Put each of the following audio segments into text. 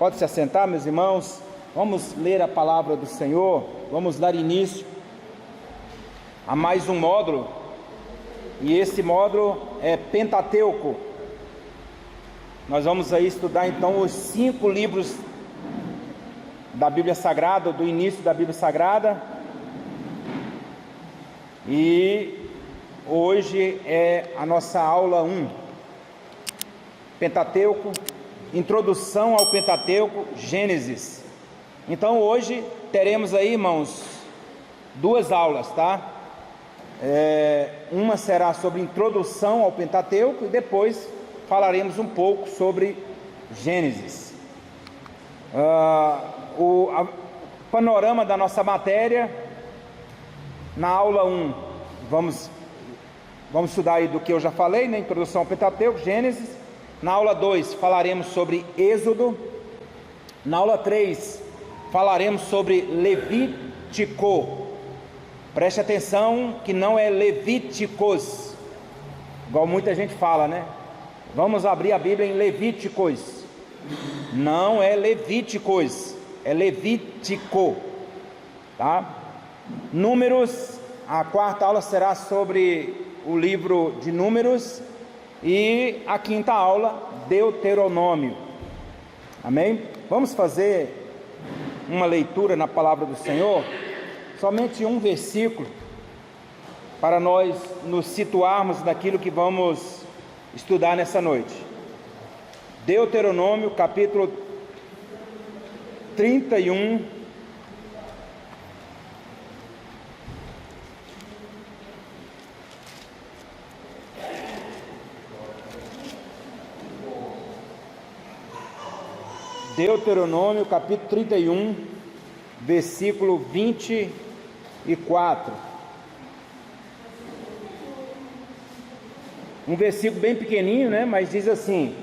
Pode se assentar, meus irmãos. Vamos ler a palavra do Senhor. Vamos dar início a mais um módulo. E esse módulo é Pentateuco. Nós vamos aí estudar então os 5 livros da Bíblia Sagrada, do início da Bíblia Sagrada. E hoje é a nossa aula 1. Pentateuco, introdução ao Pentateuco, Gênesis. Então hoje teremos aí, irmãos, 2 aulas, tá? Uma será sobre introdução ao Pentateuco e depois falaremos um pouco sobre Gênesis. O panorama da nossa matéria, na aula 1, vamos estudar aí do que eu já falei, né? Introdução ao Pentateuco, Gênesis. Na aula 2 falaremos sobre Êxodo. Na aula 3 falaremos sobre Levítico. Preste atenção que não é Levíticos, igual muita gente fala, né? Vamos abrir a Bíblia em Levíticos. Não é Levíticos, é Levítico, tá? Números, a 4ª aula será sobre o livro de Números. E a 5ª aula, Deuteronômio. Amém? Vamos fazer uma leitura na palavra do Senhor, somente um versículo, para nós nos situarmos naquilo que vamos estudar nessa noite. Deuteronômio, capítulo 31. Deuteronômio, capítulo 31, versículo 24. Um versículo bem pequenininho, né? Mas diz assim: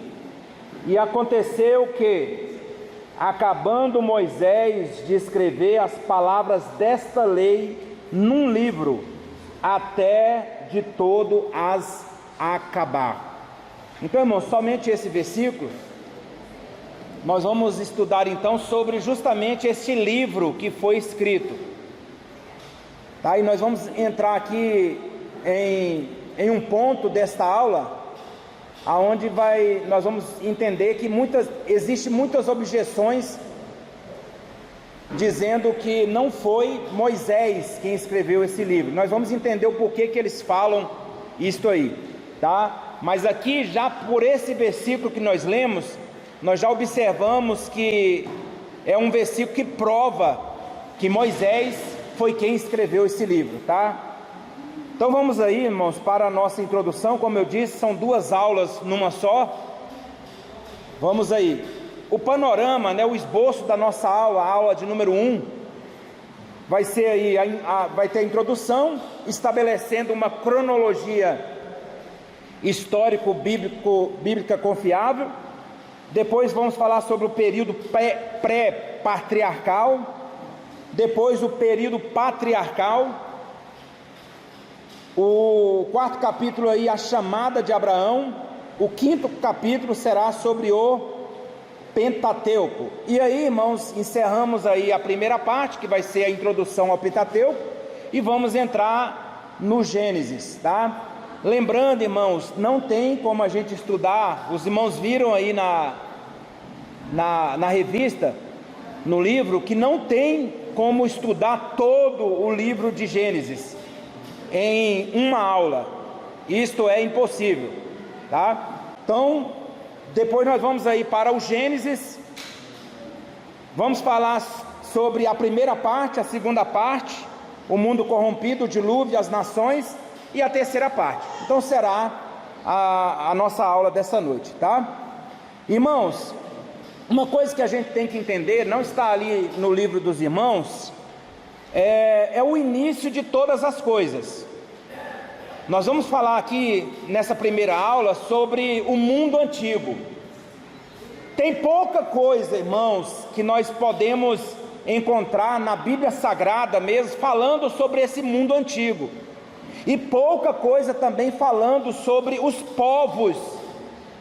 E aconteceu que, acabando Moisés de escrever as palavras desta lei num livro, até de todo as acabar. Então, irmãos, somente esse versículo nós vamos estudar então sobre justamente este livro que foi escrito, tá? E nós vamos entrar aqui em um ponto desta aula, aonde nós vamos entender que existem muitas objeções, dizendo que não foi Moisés quem escreveu esse livro. Nós vamos entender o porquê que eles falam isto aí, tá? Mas aqui, já por esse versículo que nós lemos, nós já observamos que é um versículo que prova que Moisés foi quem escreveu esse livro, tá? Então vamos aí, irmãos, para a nossa introdução. Como eu disse, são 2 aulas numa só. Vamos aí. O panorama, né, o esboço da nossa aula, a aula de número 1, vai ser aí, vai ter a introdução, estabelecendo uma cronologia histórico-bíblica confiável. Depois vamos falar sobre o período pré-patriarcal, depois o período patriarcal, o 4º capítulo aí, a chamada de Abraão, o 5º capítulo será sobre o Pentateuco. E aí, irmãos, encerramos aí a primeira parte, que vai ser a introdução ao Pentateuco, e vamos entrar no Gênesis, tá? Lembrando, irmãos, não tem como a gente estudar, os irmãos viram aí na revista, no livro, que não tem como estudar todo o livro de Gênesis em uma aula. Isto é impossível, tá? Então, depois nós vamos aí para o Gênesis, vamos falar sobre a primeira parte, a segunda parte, o mundo corrompido, o dilúvio, as nações, e a terceira parte. Então será a nossa aula dessa noite, tá? Irmãos, uma coisa que a gente tem que entender, não está ali no livro dos irmãos, é o início de todas as coisas. Nós vamos falar aqui nessa primeira aula sobre o mundo antigo. Tem pouca coisa, irmãos, que nós podemos encontrar na Bíblia Sagrada mesmo, falando sobre esse mundo antigo. E pouca coisa também falando sobre os povos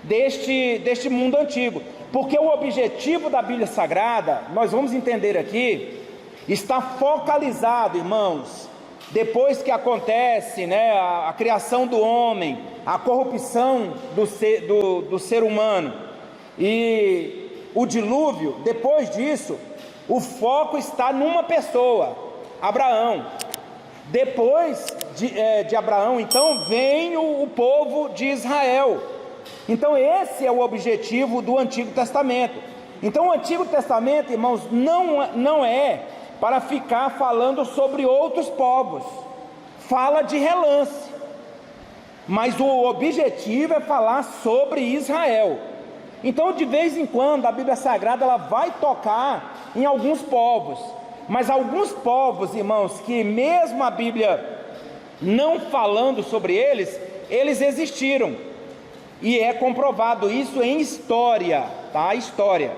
deste mundo antigo. Porque o objetivo da Bíblia Sagrada, nós vamos entender aqui, está focalizado, irmãos, depois que acontece, né, a criação do homem, a corrupção do ser humano e o dilúvio. Depois disso, o foco está numa pessoa, Abraão. Depois de Abraão, então, vem o povo de Israel. Então esse é o objetivo do Antigo Testamento. Então o Antigo Testamento, irmãos, não é para ficar falando sobre outros povos, fala de relance, mas o objetivo é falar sobre Israel. Então de vez em quando a Bíblia Sagrada ela vai tocar em alguns povos, mas alguns povos, irmãos, que mesmo a Bíblia não falando sobre eles, eles existiram, e é comprovado isso em história, tá? História.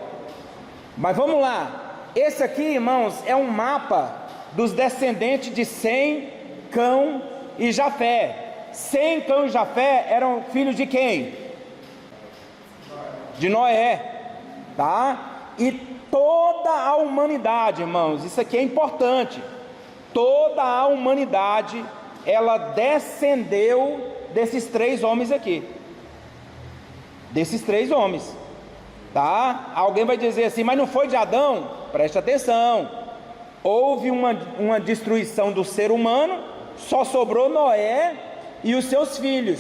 Mas vamos lá. Esse aqui, irmãos, é um mapa dos descendentes de Sem, Cão e Jafé. Sem, Cão e Jafé eram filhos de quem? De Noé, tá? E toda a humanidade, irmãos, isso aqui é importante. Toda a humanidade, ela descendeu desses três homens aqui. Desses três homens, tá? Alguém vai dizer assim, mas não foi de Adão? Preste atenção, houve uma destruição do ser humano, só sobrou Noé e os seus filhos.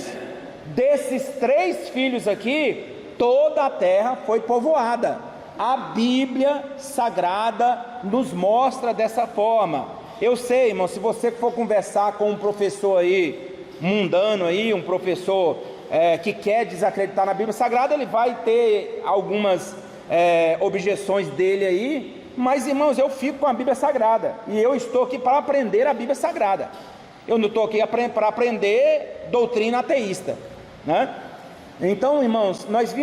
Desses três filhos aqui, toda a terra foi povoada. A Bíblia Sagrada nos mostra dessa forma. Eu sei, irmão, se você for conversar com um professor aí, mundano aí, um professor que quer desacreditar na Bíblia Sagrada, ele vai ter algumas objeções dele aí, mas irmãos, eu fico com a Bíblia Sagrada, e eu estou aqui para aprender a Bíblia Sagrada, eu não estou aqui para aprender doutrina ateísta, né? Então, irmãos, nós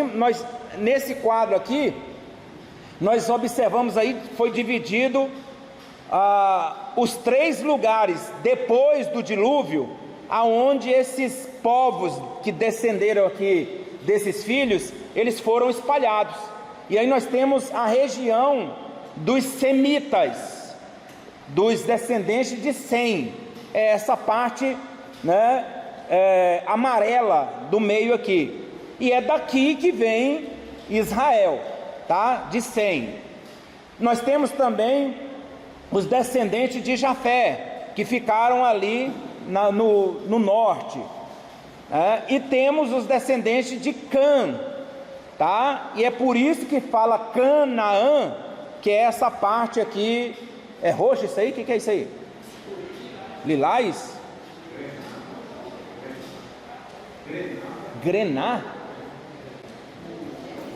nesse quadro aqui, nós observamos aí, foi dividido os três lugares depois do dilúvio, aonde esses povos que descenderam aqui desses filhos, eles foram espalhados. E aí nós temos a região dos semitas, dos descendentes de Sem, essa parte, né, amarela do meio aqui, e é daqui que vem Israel, tá? De Sem. Nós temos também os descendentes de Jafé, que ficaram ali no norte, e temos os descendentes de Cã, tá? E é por isso que fala Canaã, que é essa parte aqui, é roxo isso aí? O que é isso aí? Lilás? Grená?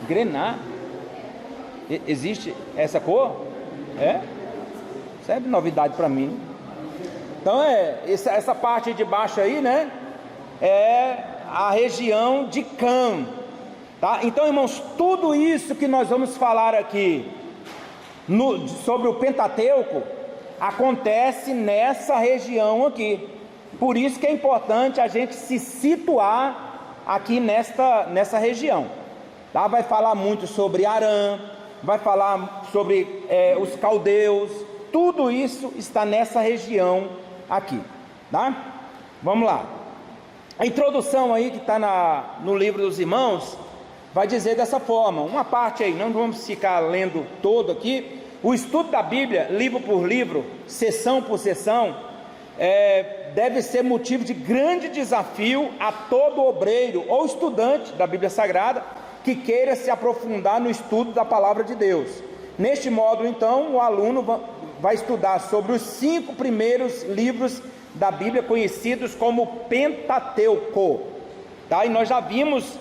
Grená? Existe essa cor? Isso é novidade para mim. Então essa parte de baixo aí, né, é a região de Cã, tá? Então, irmãos, tudo isso que nós vamos falar aqui sobre o Pentateuco acontece nessa região aqui. Por isso que é importante a gente se situar aqui nessa região, tá? Vai falar muito sobre Arã, vai falar sobre os caldeus. Tudo isso está nessa região aqui, tá? Vamos lá. A introdução aí que está no livro dos irmãos vai dizer dessa forma, uma parte aí, não vamos ficar lendo todo aqui. O estudo da Bíblia, livro por livro, sessão por sessão, deve ser motivo de grande desafio a todo obreiro ou estudante da Bíblia Sagrada que queira se aprofundar no estudo da Palavra de Deus. Neste modo, então, o aluno vai estudar sobre os 5 primeiros livros da Bíblia, conhecidos como Pentateuco, tá? E nós já vimos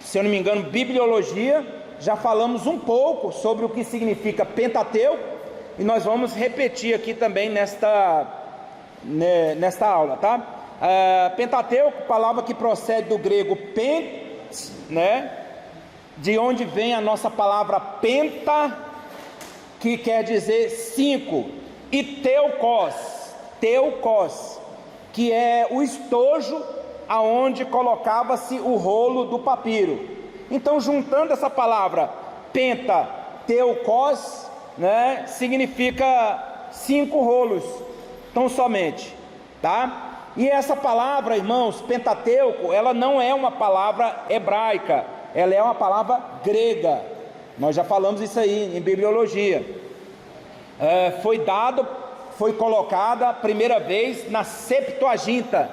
se eu não me engano, bibliologia, já falamos um pouco sobre o que significa Pentateuco, e nós vamos repetir aqui também nesta aula, tá? Pentateuco, palavra que procede do grego pent, né? De onde vem a nossa palavra penta, que quer dizer 5, e teukos, que é o estojo aonde colocava-se o rolo do papiro. Então, juntando essa palavra Pentateucos, né, significa 5 rolos, tão somente, tá? E essa palavra, irmãos, Pentateuco, ela não é uma palavra hebraica, ela é uma palavra grega. Nós já falamos isso aí em bibliologia. Foi colocada a primeira vez na Septuaginta,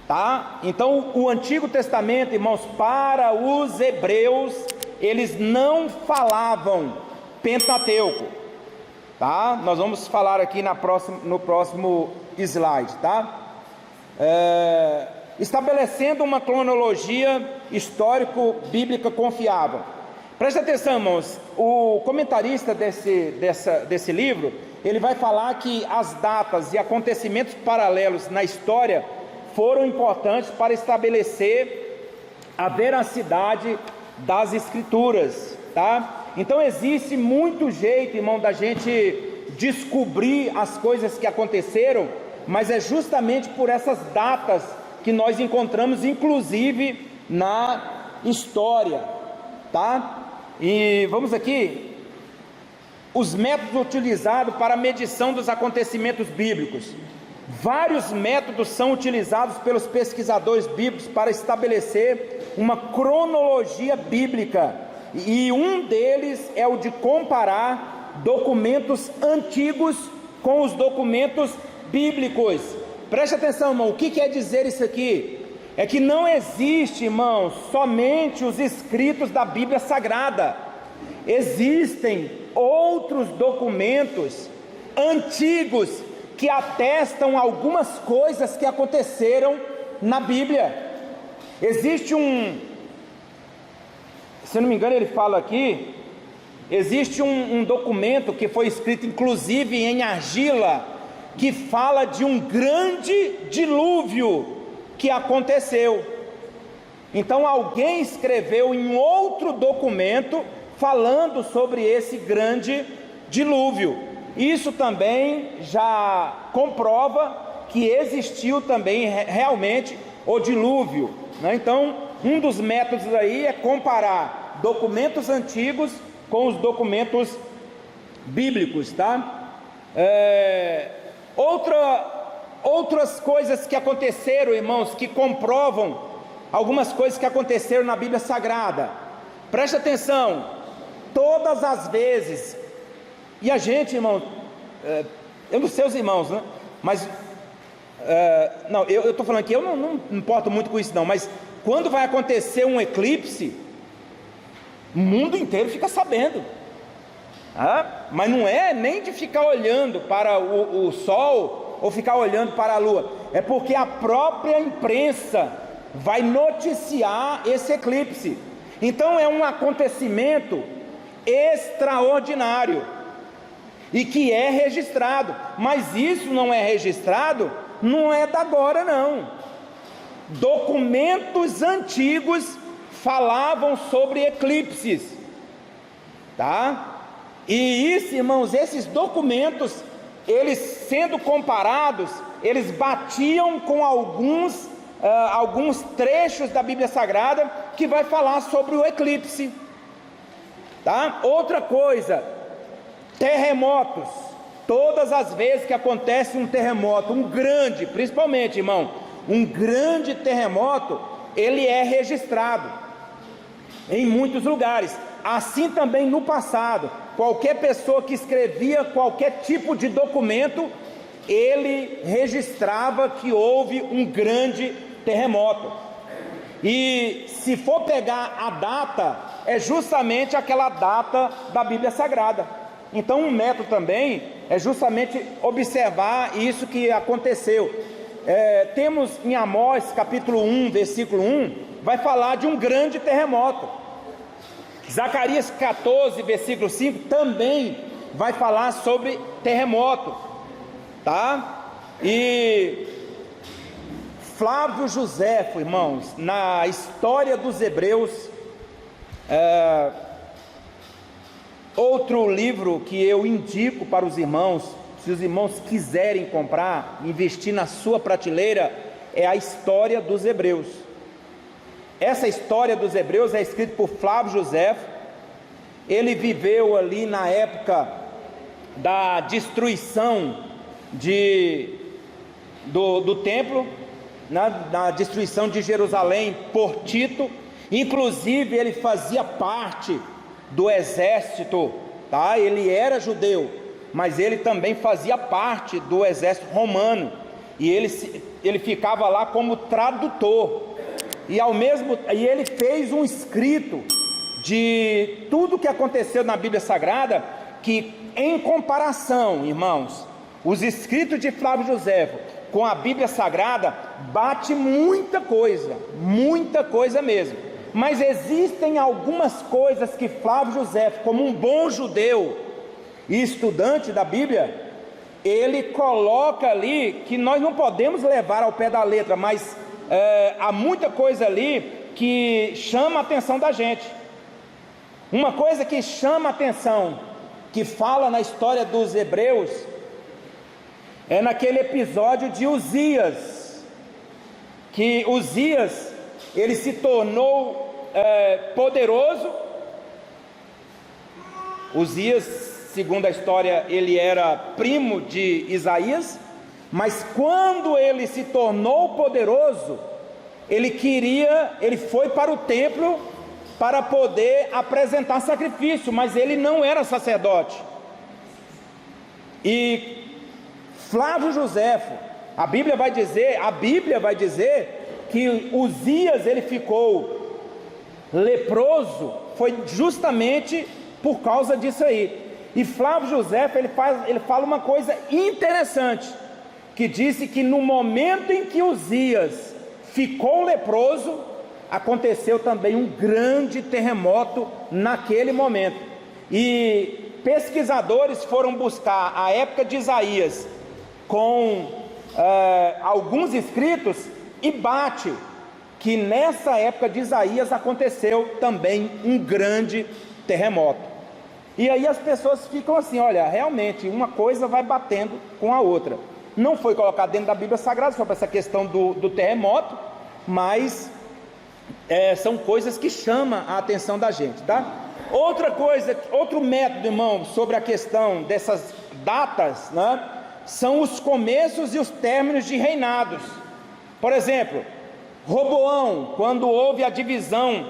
tá? Então, o Antigo Testamento, irmãos, para os hebreus, eles não falavam Pentateuco, tá? Nós vamos falar aqui no próximo slide, tá? Estabelecendo uma cronologia histórico-bíblica confiável. Preste atenção, irmãos, o comentarista desse livro, ele vai falar que as datas e acontecimentos paralelos na história foram importantes para estabelecer a veracidade das escrituras, tá? Então existe muito jeito, irmão, da gente descobrir as coisas que aconteceram, mas é justamente por essas datas que nós encontramos, inclusive, na história, tá? E vamos aqui, os métodos utilizados para a medição dos acontecimentos bíblicos. Vários métodos são utilizados pelos pesquisadores bíblicos para estabelecer uma cronologia bíblica, e um deles é o de comparar documentos antigos com os documentos bíblicos. Preste atenção, irmão, o que quer dizer isso aqui? É que não existe, irmãos, somente os escritos da Bíblia Sagrada. Existem outros documentos antigos que atestam algumas coisas que aconteceram na Bíblia. Existe se não me engano ele fala aqui, existe um documento que foi escrito inclusive em argila, que fala de um grande dilúvio que aconteceu. Então alguém escreveu em outro documento falando sobre esse grande dilúvio. Isso também já comprova que existiu também realmente o dilúvio, né? Então, um dos métodos aí é comparar documentos antigos com os documentos bíblicos, tá? Outras coisas que aconteceram, irmãos, que comprovam algumas coisas que aconteceram na Bíblia Sagrada. Preste atenção, todas as vezes, e a gente, irmão, eu não sei os irmãos, né? Mas, não, eu estou falando aqui, eu não importo muito com isso não, mas quando vai acontecer um eclipse, o mundo inteiro fica sabendo. Mas não é nem de ficar olhando para o sol ou ficar olhando para a lua, é porque a própria imprensa vai noticiar esse eclipse. Então é um acontecimento extraordinário e que é registrado, mas isso não é registrado, não é da agora não. Documentos antigos falavam sobre eclipses, tá? E isso, irmãos, esses documentos, eles sendo comparados, eles batiam com alguns trechos da Bíblia Sagrada que vai falar sobre o eclipse, tá? Outra coisa, terremotos. Todas as vezes que acontece um terremoto, um grande, principalmente, irmão, um grande terremoto, ele é registrado em muitos lugares. Assim também no passado, qualquer pessoa que escrevia qualquer tipo de documento, ele registrava que houve um grande terremoto. E se for pegar a data, é justamente aquela data da Bíblia Sagrada. Então um método também é justamente observar isso que aconteceu. Temos em Amós capítulo 1, versículo 1, vai falar de um grande terremoto. Zacarias 14, versículo 5, também vai falar sobre terremoto, tá? E Flávio Joséfo, irmãos, na história dos Hebreus, outro livro que eu indico para os irmãos, se os irmãos quiserem comprar, investir na sua prateleira, é a história dos Hebreus. Essa história dos hebreus é escrita por Flávio Joséfo. Ele viveu ali na época da destruição do templo, na destruição de Jerusalém por Tito. Inclusive ele fazia parte do exército, tá? Ele era judeu, mas ele também fazia parte do exército romano, e ele ficava lá como tradutor, e ele fez um escrito de tudo que aconteceu na Bíblia Sagrada, que em comparação, irmãos, os escritos de Flávio Joséfo com a Bíblia Sagrada bate muita coisa mesmo. Mas existem algumas coisas que Flávio Joséfo, como um bom judeu e estudante da Bíblia, ele coloca ali que nós não podemos levar ao pé da letra, mas há muita coisa ali que chama a atenção da gente. Uma coisa que chama a atenção, que fala na história dos hebreus, é naquele episódio de Uzias, que Uzias, ele se tornou poderoso. Uzias, segundo a história, ele era primo de Isaías, mas quando ele se tornou poderoso, ele foi para o templo para poder apresentar sacrifício, mas ele não era sacerdote. E Flávio Joséfo, a Bíblia vai dizer que Uzias ele ficou leproso, foi justamente por causa disso aí. E Flávio Joséfo ele fala uma coisa interessante, que disse que no momento em que Uzias ficou leproso, aconteceu também um grande terremoto naquele momento. E pesquisadores foram buscar a época de Isaías com alguns escritos, e bate que nessa época de Isaías aconteceu também um grande terremoto. E aí as pessoas ficam assim, olha, realmente uma coisa vai batendo com a outra. Não foi colocado dentro da Bíblia Sagrada sobre essa questão do terremoto, mas são coisas que chamam a atenção da gente, tá? Outra coisa, outro método, irmão, sobre a questão dessas datas, né, são os começos e os términos de reinados. Por exemplo, Roboão, quando houve a divisão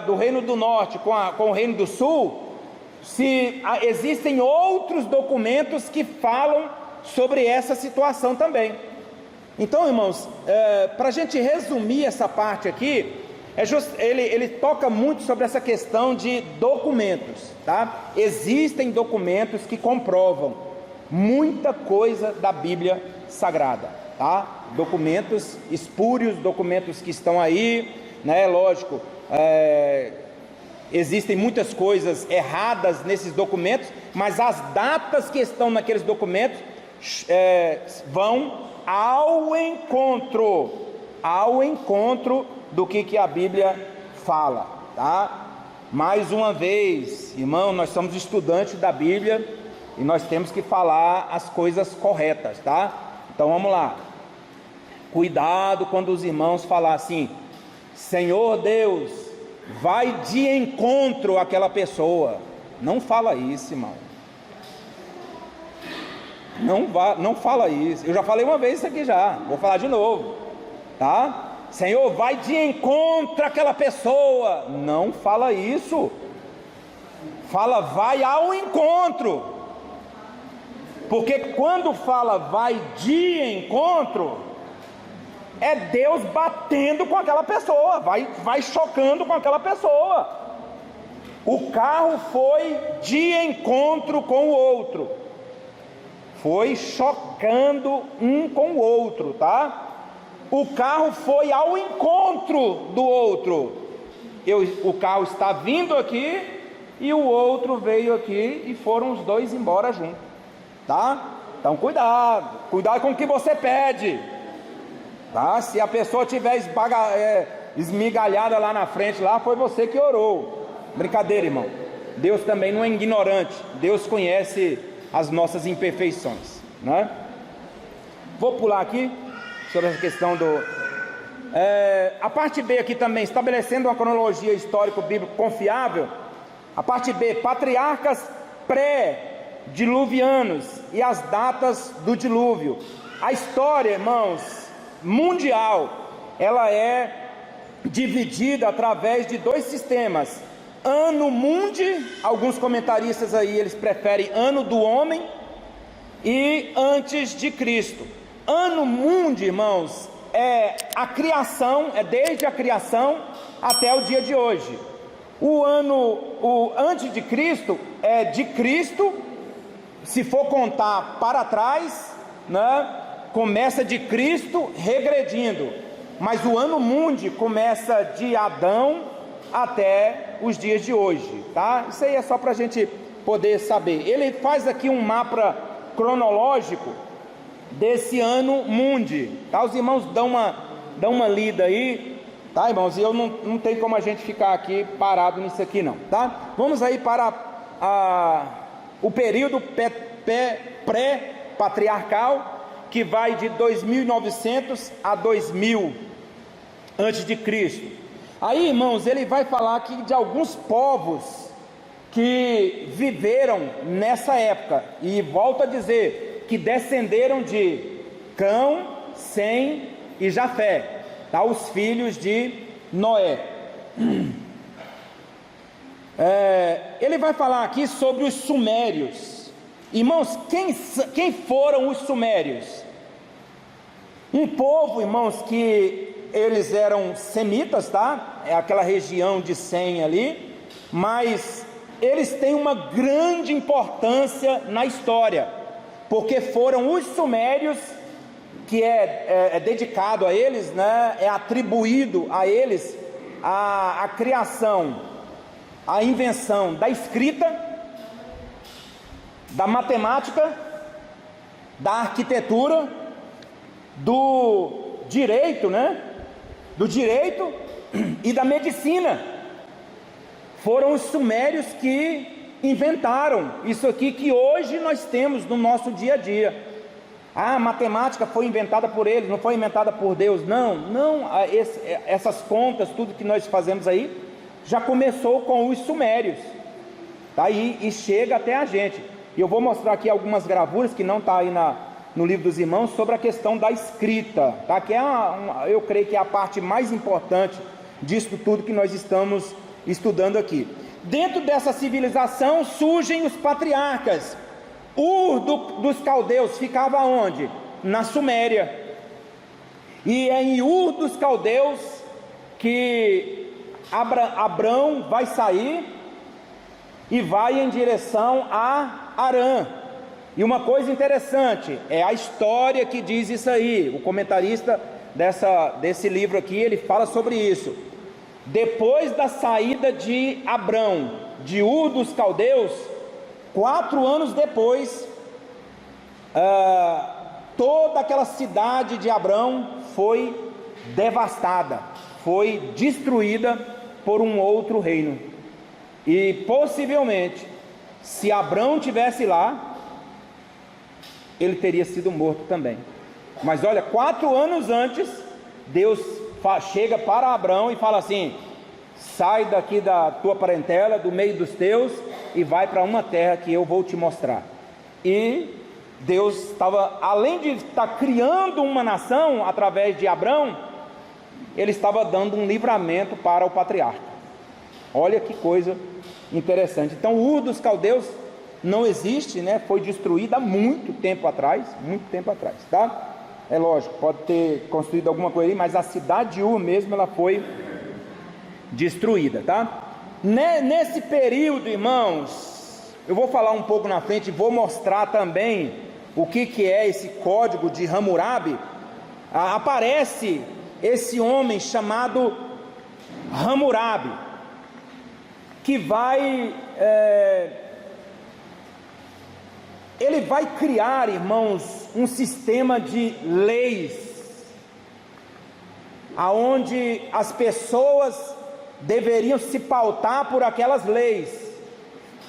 do reino do norte com o reino do sul, existem outros documentos que falam sobre essa situação também. Então, irmãos, para a gente resumir essa parte aqui, ele toca muito sobre essa questão de documentos, tá? Existem documentos que comprovam muita coisa da Bíblia Sagrada, tá? Documentos espúrios, documentos que estão aí, né? Lógico, existem muitas coisas erradas nesses documentos, mas as datas que estão naqueles documentos vão ao encontro do que a Bíblia fala, tá? Mais uma vez, irmão, nós somos estudantes da Bíblia e nós temos que falar as coisas corretas, tá? Então vamos lá. Cuidado quando os irmãos falar assim: Senhor Deus, vai de encontro àquela pessoa. Não fala isso, irmão. Não fala isso. Eu já falei uma vez isso aqui já, vou falar de novo, tá? Senhor, vai de encontro àquela pessoa. Não fala isso. Fala, vai ao encontro. Porque quando fala vai de encontro, é Deus batendo com aquela pessoa, vai chocando com aquela pessoa. O carro foi de encontro com o outro, foi chocando um com o outro, tá? O carro foi ao encontro do outro. O carro está vindo aqui e o outro veio aqui e foram os dois embora juntos, tá? Então cuidado com o que você pede, tá? Se a pessoa tiver esmigalhada lá na frente, lá foi você que orou. Brincadeira, irmão. Deus também não é ignorante. Deus conhece as nossas imperfeições, né? Vou pular aqui sobre essa questão A parte B aqui também, estabelecendo uma cronologia histórico-bíblica confiável. A parte B, patriarcas pré-diluvianos e as datas do dilúvio. A história, irmãos, mundial, ela é dividida através de dois sistemas. Ano mundi, alguns comentaristas aí, eles preferem ano do homem, e antes de Cristo. Ano mundi, irmãos, é a criação, é desde a criação até o dia de hoje. O antes de Cristo é de Cristo, se for contar para trás, né, começa de Cristo regredindo, mas o ano mundi começa de Adão até os dias de hoje, tá? Isso aí é só para a gente poder saber. Ele faz aqui um mapa cronológico desse ano mundi, tá? Os irmãos dão uma lida aí, tá, irmãos? E eu não tem como a gente ficar aqui parado nisso aqui não, tá? Vamos aí para o período pré-patriarcal, que vai de 2900 a 2000 antes de Cristo. Aí, irmãos, ele vai falar aqui de alguns povos que viveram nessa época, e volta a dizer que descenderam de Cão, Sem e Jafé, tá? Os filhos de Noé. Ele vai falar aqui sobre os sumérios. Irmãos, quem foram os sumérios? Um povo, irmãos, que eles eram semitas, tá? É aquela região de Sem ali, mas eles têm uma grande importância na história, porque foram os sumérios, que é dedicado a eles, né? É atribuído a eles a criação, a invenção da escrita, da matemática, da arquitetura, do direito, né? Do direito e da medicina. Foram os sumérios que inventaram isso aqui que hoje nós temos no nosso dia a dia. A matemática foi inventada por eles, não foi inventada por Deus, não. Essas contas, tudo que nós fazemos aí, já começou com os sumérios, tá? E chega até a gente. E eu vou mostrar aqui algumas gravuras que não está aí no livro dos irmãos, sobre a questão da escrita, tá? Que eu creio que é a parte mais importante disso tudo que nós estamos estudando aqui. Dentro dessa civilização surgem os patriarcas. Ur dos caldeus ficava onde? Na Suméria. E é em Ur dos caldeus que Abrão vai sair e vai em direção a Harã. E uma coisa interessante, é a história que diz isso aí. O comentarista desse livro aqui, ele fala sobre isso. Depois da saída de Abrão, de Ur dos caldeus, 4 anos depois, toda aquela cidade de Abrão foi devastada, foi destruída por um outro reino. E possivelmente, se Abrão tivesse lá, ele teria sido morto também. Mas olha, 4 anos antes, Deus chega para Abrão e fala assim: sai daqui da tua parentela, do meio dos teus, e vai para uma terra que eu vou te mostrar. E Deus estava, além de estar criando uma nação através de Abrão, ele estava dando um livramento para o patriarca. Olha que coisa interessante. Então Ur dos caldeus não existe, né? Foi destruída há muito tempo atrás, tá? É lógico, pode ter construído alguma coisa aí, mas a cidade de Ur mesmo, ela foi destruída, tá? Nesse período, irmãos, eu vou falar um pouco na frente, vou mostrar também o que é esse código de Hammurabi. Aparece esse homem chamado Hammurabi, que ele vai criar, irmãos, um sistema de leis, aonde as pessoas deveriam se pautar por aquelas leis.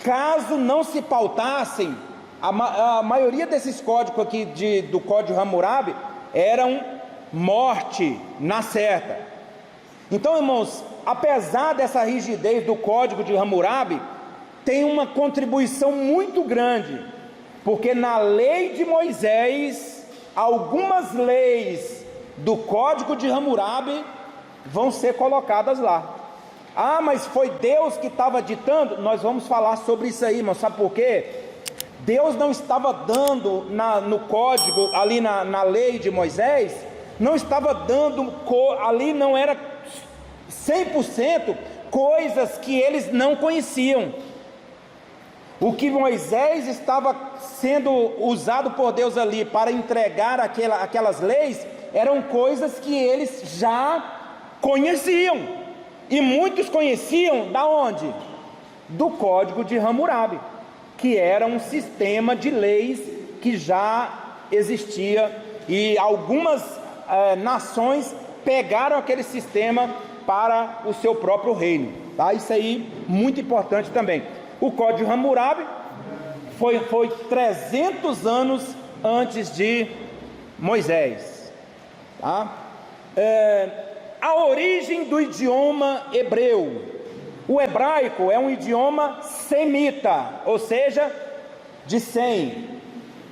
Caso não se pautassem, a maioria desses códigos aqui do Código Hammurabi eram morte na certa. Então, irmãos, apesar dessa rigidez do Código de Hammurabi, tem uma contribuição muito grande, porque na lei de Moisés, algumas leis do Código de Hammurabi vão ser colocadas lá. Ah, mas foi Deus que estava ditando? Nós vamos falar sobre isso aí, irmão. Sabe por quê? Deus não estava dando no código, ali na lei de Moisés, não estava dando, ali não era 100% coisas que eles não conheciam. O que Moisés estava sendo usado por Deus ali para entregar aquelas leis, eram coisas que eles já conheciam. E muitos conheciam da onde? Do Código de Hammurabi, que era um sistema de leis que já existia, e algumas nações pegaram aquele sistema para o seu próprio reino, tá? Isso aí muito importante também. O Código de Hammurabi foi 300 anos antes de Moisés, tá? A origem do idioma hebreu. O hebraico é um idioma semita, ou seja, de Sem.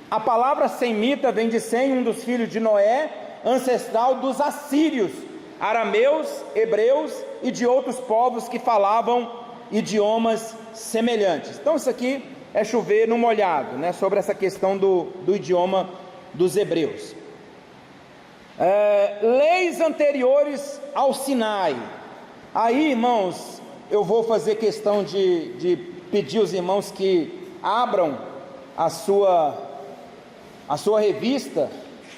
A palavra semita vem de Sem, um dos filhos de Noé, ancestral dos assírios, arameus, hebreus e de outros povos que falavam idiomas semelhantes. Então isso aqui é chover no molhado, né, sobre essa questão do idioma dos hebreus. Leis anteriores ao Sinai. Aí, irmãos, eu vou fazer questão de pedir aos irmãos que abram a sua revista,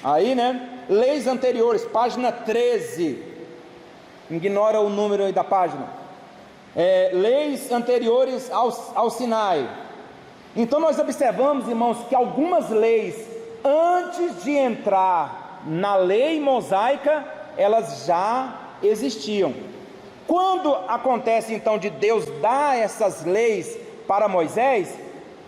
aí, né? Leis anteriores, página 13, ignora o número aí da página. Leis anteriores ao Sinai. Então nós observamos, irmãos, que algumas leis, antes de entrar na lei mosaica, elas já existiam. Quando acontece então de Deus dar essas leis para Moisés,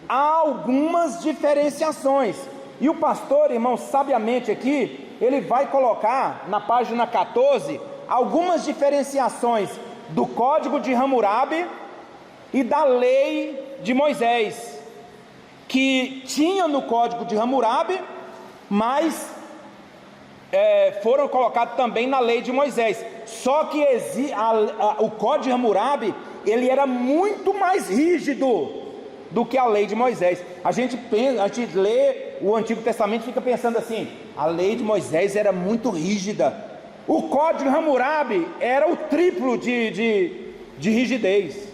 há algumas diferenciações, e o pastor, irmão, sabiamente aqui, ele vai colocar na página 14, algumas diferenciações do Código de Hammurabi e da lei de Moisés, que tinha no Código de Hammurabi, mas foram colocados também na lei de Moisés. Só que o Código de Hammurabi, ele era muito mais rígido do que a lei de Moisés. A gente lê o Antigo Testamento e fica pensando assim, a lei de Moisés era muito rígida. O Código de Hammurabi era o triplo de rigidez,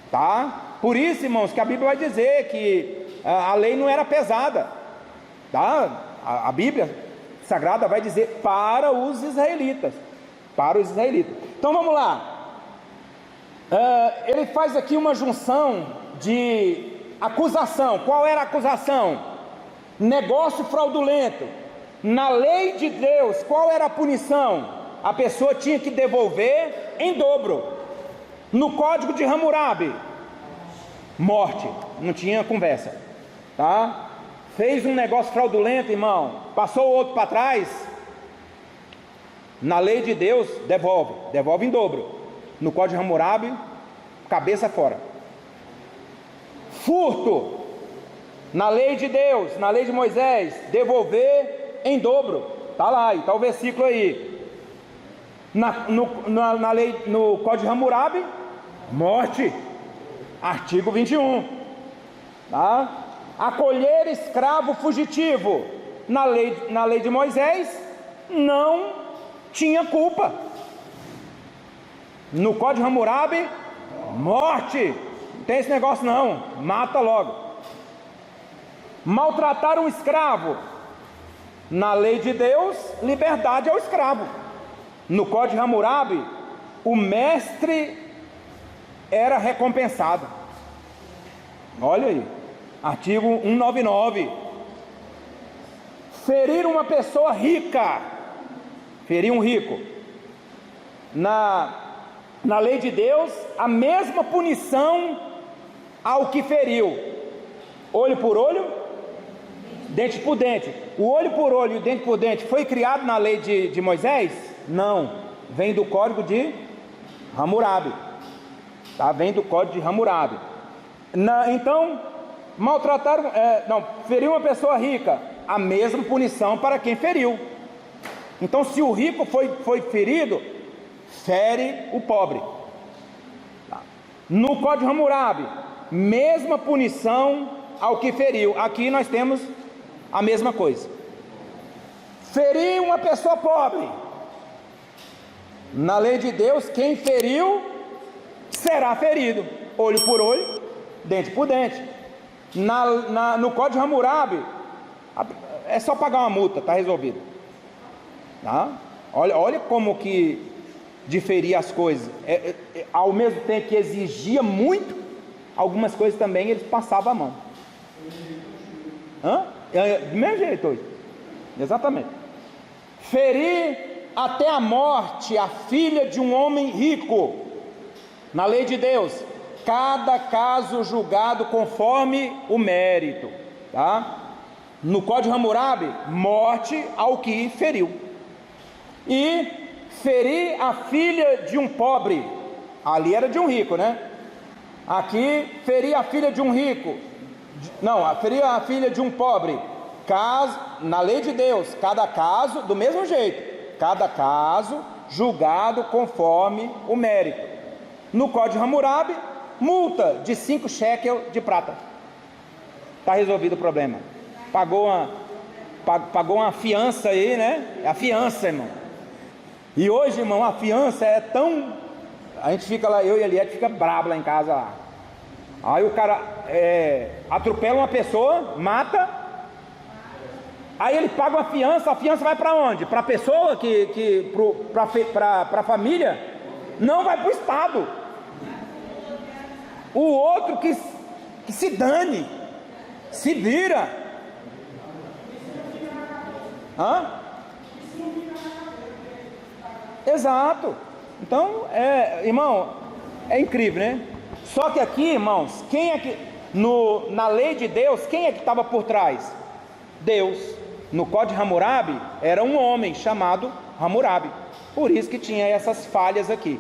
tá? Por isso, irmãos, que a Bíblia vai dizer que a lei não era pesada, tá? A Bíblia Sagrada vai dizer para os israelitas, Então vamos lá. Ele faz aqui uma junção de acusação. Qual era a acusação? Negócio fraudulento. Na lei de Deus, qual era a punição? A pessoa tinha que devolver em dobro. No Código de Hammurabi, morte, não tinha conversa, tá? Fez um negócio fraudulento, irmão, passou o outro para trás, na lei de Deus, devolve em dobro. No Código de Hammurabi, cabeça fora. Furto, na lei de Deus, na lei de Moisés, devolver em dobro, está lá, está o versículo aí. Na lei, no Código de Hammurabi, morte, artigo 21, tá? Acolher escravo fugitivo, na lei de Moisés, não tinha culpa. No Código de Hammurabi, morte, não tem esse negócio não, mata logo. Maltratar um escravo, na lei de Deus, liberdade ao escravo. No Código de Hammurabi, o mestre era recompensado. Olha aí, artigo 199. Ferir uma pessoa rica, ferir um rico, na lei de Deus, a mesma punição ao que feriu, olho por olho, dente por dente. O olho por olho e o dente por dente foi criado na lei de Moisés? Não, vem do código de Hammurabi, tá? Vem do código de Hammurabi. Então, maltrataram, feriu uma pessoa rica, a mesma punição para quem feriu. Então, se o rico foi ferido, fere o pobre. No código de Hammurabi, mesma punição ao que feriu. Aqui nós temos a mesma coisa. Ferir uma pessoa pobre, na lei de Deus, quem feriu será ferido, olho por olho, dente por dente. No código de Hammurabi, é só pagar uma multa, está resolvido. Tá? Olha como que diferia as coisas. Ao mesmo tempo que exigia muito, algumas coisas também eles passavam a mão. Do mesmo jeito hoje. Exatamente. Ferir até a morte a filha de um homem rico, na lei de Deus, cada caso julgado conforme o mérito, tá? No código Hammurabi, morte ao que feriu. E ferir a filha de um pobre, ali era de um rico, né? Aqui, ferir a filha de um rico, ferir a filha de um pobre, caso, na lei de Deus, cada caso, do mesmo jeito, cada caso julgado conforme o mérito. No código Hammurabi, multa de 5 shekel de prata. Está resolvido o problema. Pagou uma fiança aí, né? É a fiança, irmão. E hoje, irmão, a fiança é tão... A gente fica lá, eu e a Eliette fica brabo lá em casa lá. Aí o cara atropela uma pessoa, mata. Aí ele paga uma fiança, a fiança vai para onde? Para a pessoa, para a família? Não, vai para o Estado. O outro que se dane, se vira. Exato. Então, irmão, é incrível, né? Só que aqui, irmãos, quem é que na lei de Deus, quem é que estava por trás? Deus. No código de Hammurabi era um homem chamado Hammurabi. Por isso que tinha essas falhas aqui,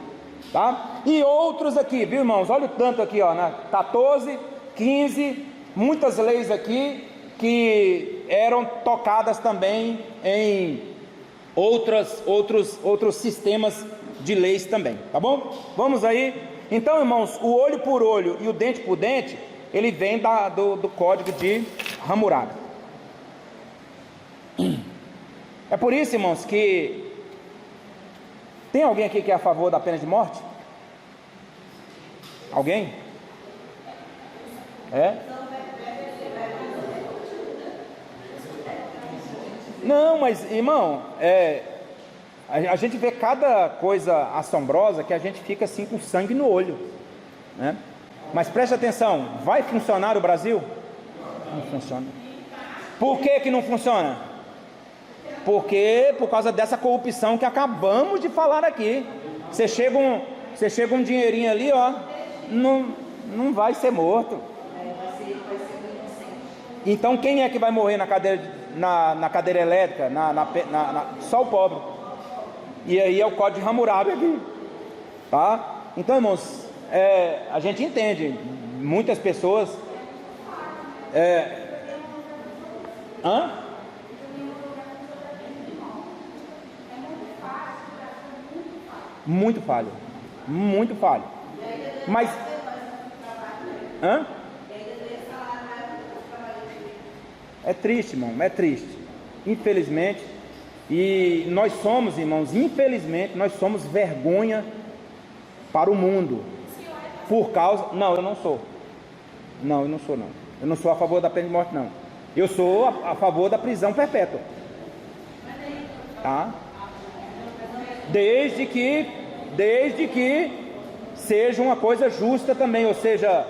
tá? E outros aqui, viu, irmãos? Olha o tanto aqui, ó, na 14, 15, muitas leis aqui que eram tocadas também em outros sistemas de leis também, tá bom? Vamos aí. Então, irmãos, o olho por olho e o dente por dente, ele vem do código de Hammurabi. É por isso, irmãos, que tem alguém aqui que é a favor da pena de morte? Alguém? Não, mas, irmão, a gente vê cada coisa assombrosa que a gente fica assim com sangue no olho, né? Mas preste atenção, vai funcionar o Brasil? Não funciona. Por que não funciona? Porque por causa dessa corrupção que acabamos de falar aqui. Você chega um dinheirinho ali, ó, não vai ser morto. Então quem é que vai morrer na cadeira elétrica? Só o pobre. E aí é o código de Hammurabi aqui, tá? Então, irmãos, a gente entende, muitas pessoas muito falho, mas é triste, irmão, é triste, infelizmente. E nós somos, irmãos, infelizmente, nós somos vergonha para o mundo, por causa... Não, eu não sou. Não, eu não sou, não. Eu não sou a favor da pena de morte, não. Eu sou a favor da prisão perpétua. Tá? Desde que seja uma coisa justa também, ou seja,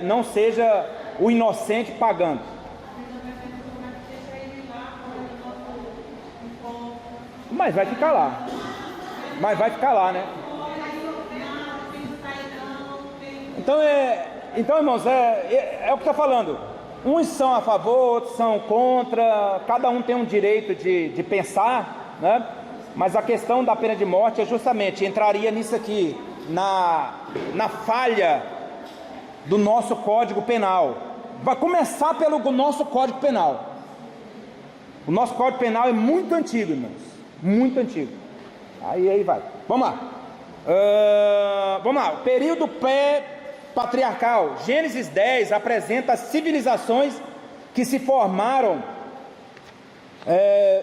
não seja o inocente pagando. Mas vai ficar lá. Né? Então, irmãos, é o que está falando. uns são a favor, outros são contra, cada um tem um direito de pensar, né? Mas a questão da pena de morte é justamente, entraria nisso aqui, na falha do nosso Código Penal. Vai começar pelo nosso Código Penal. O nosso Código Penal é muito antigo, irmãos, muito antigo. Aí vai, vamos lá. Vamos lá, período pré-patriarcal. Gênesis 10 apresenta as civilizações que se formaram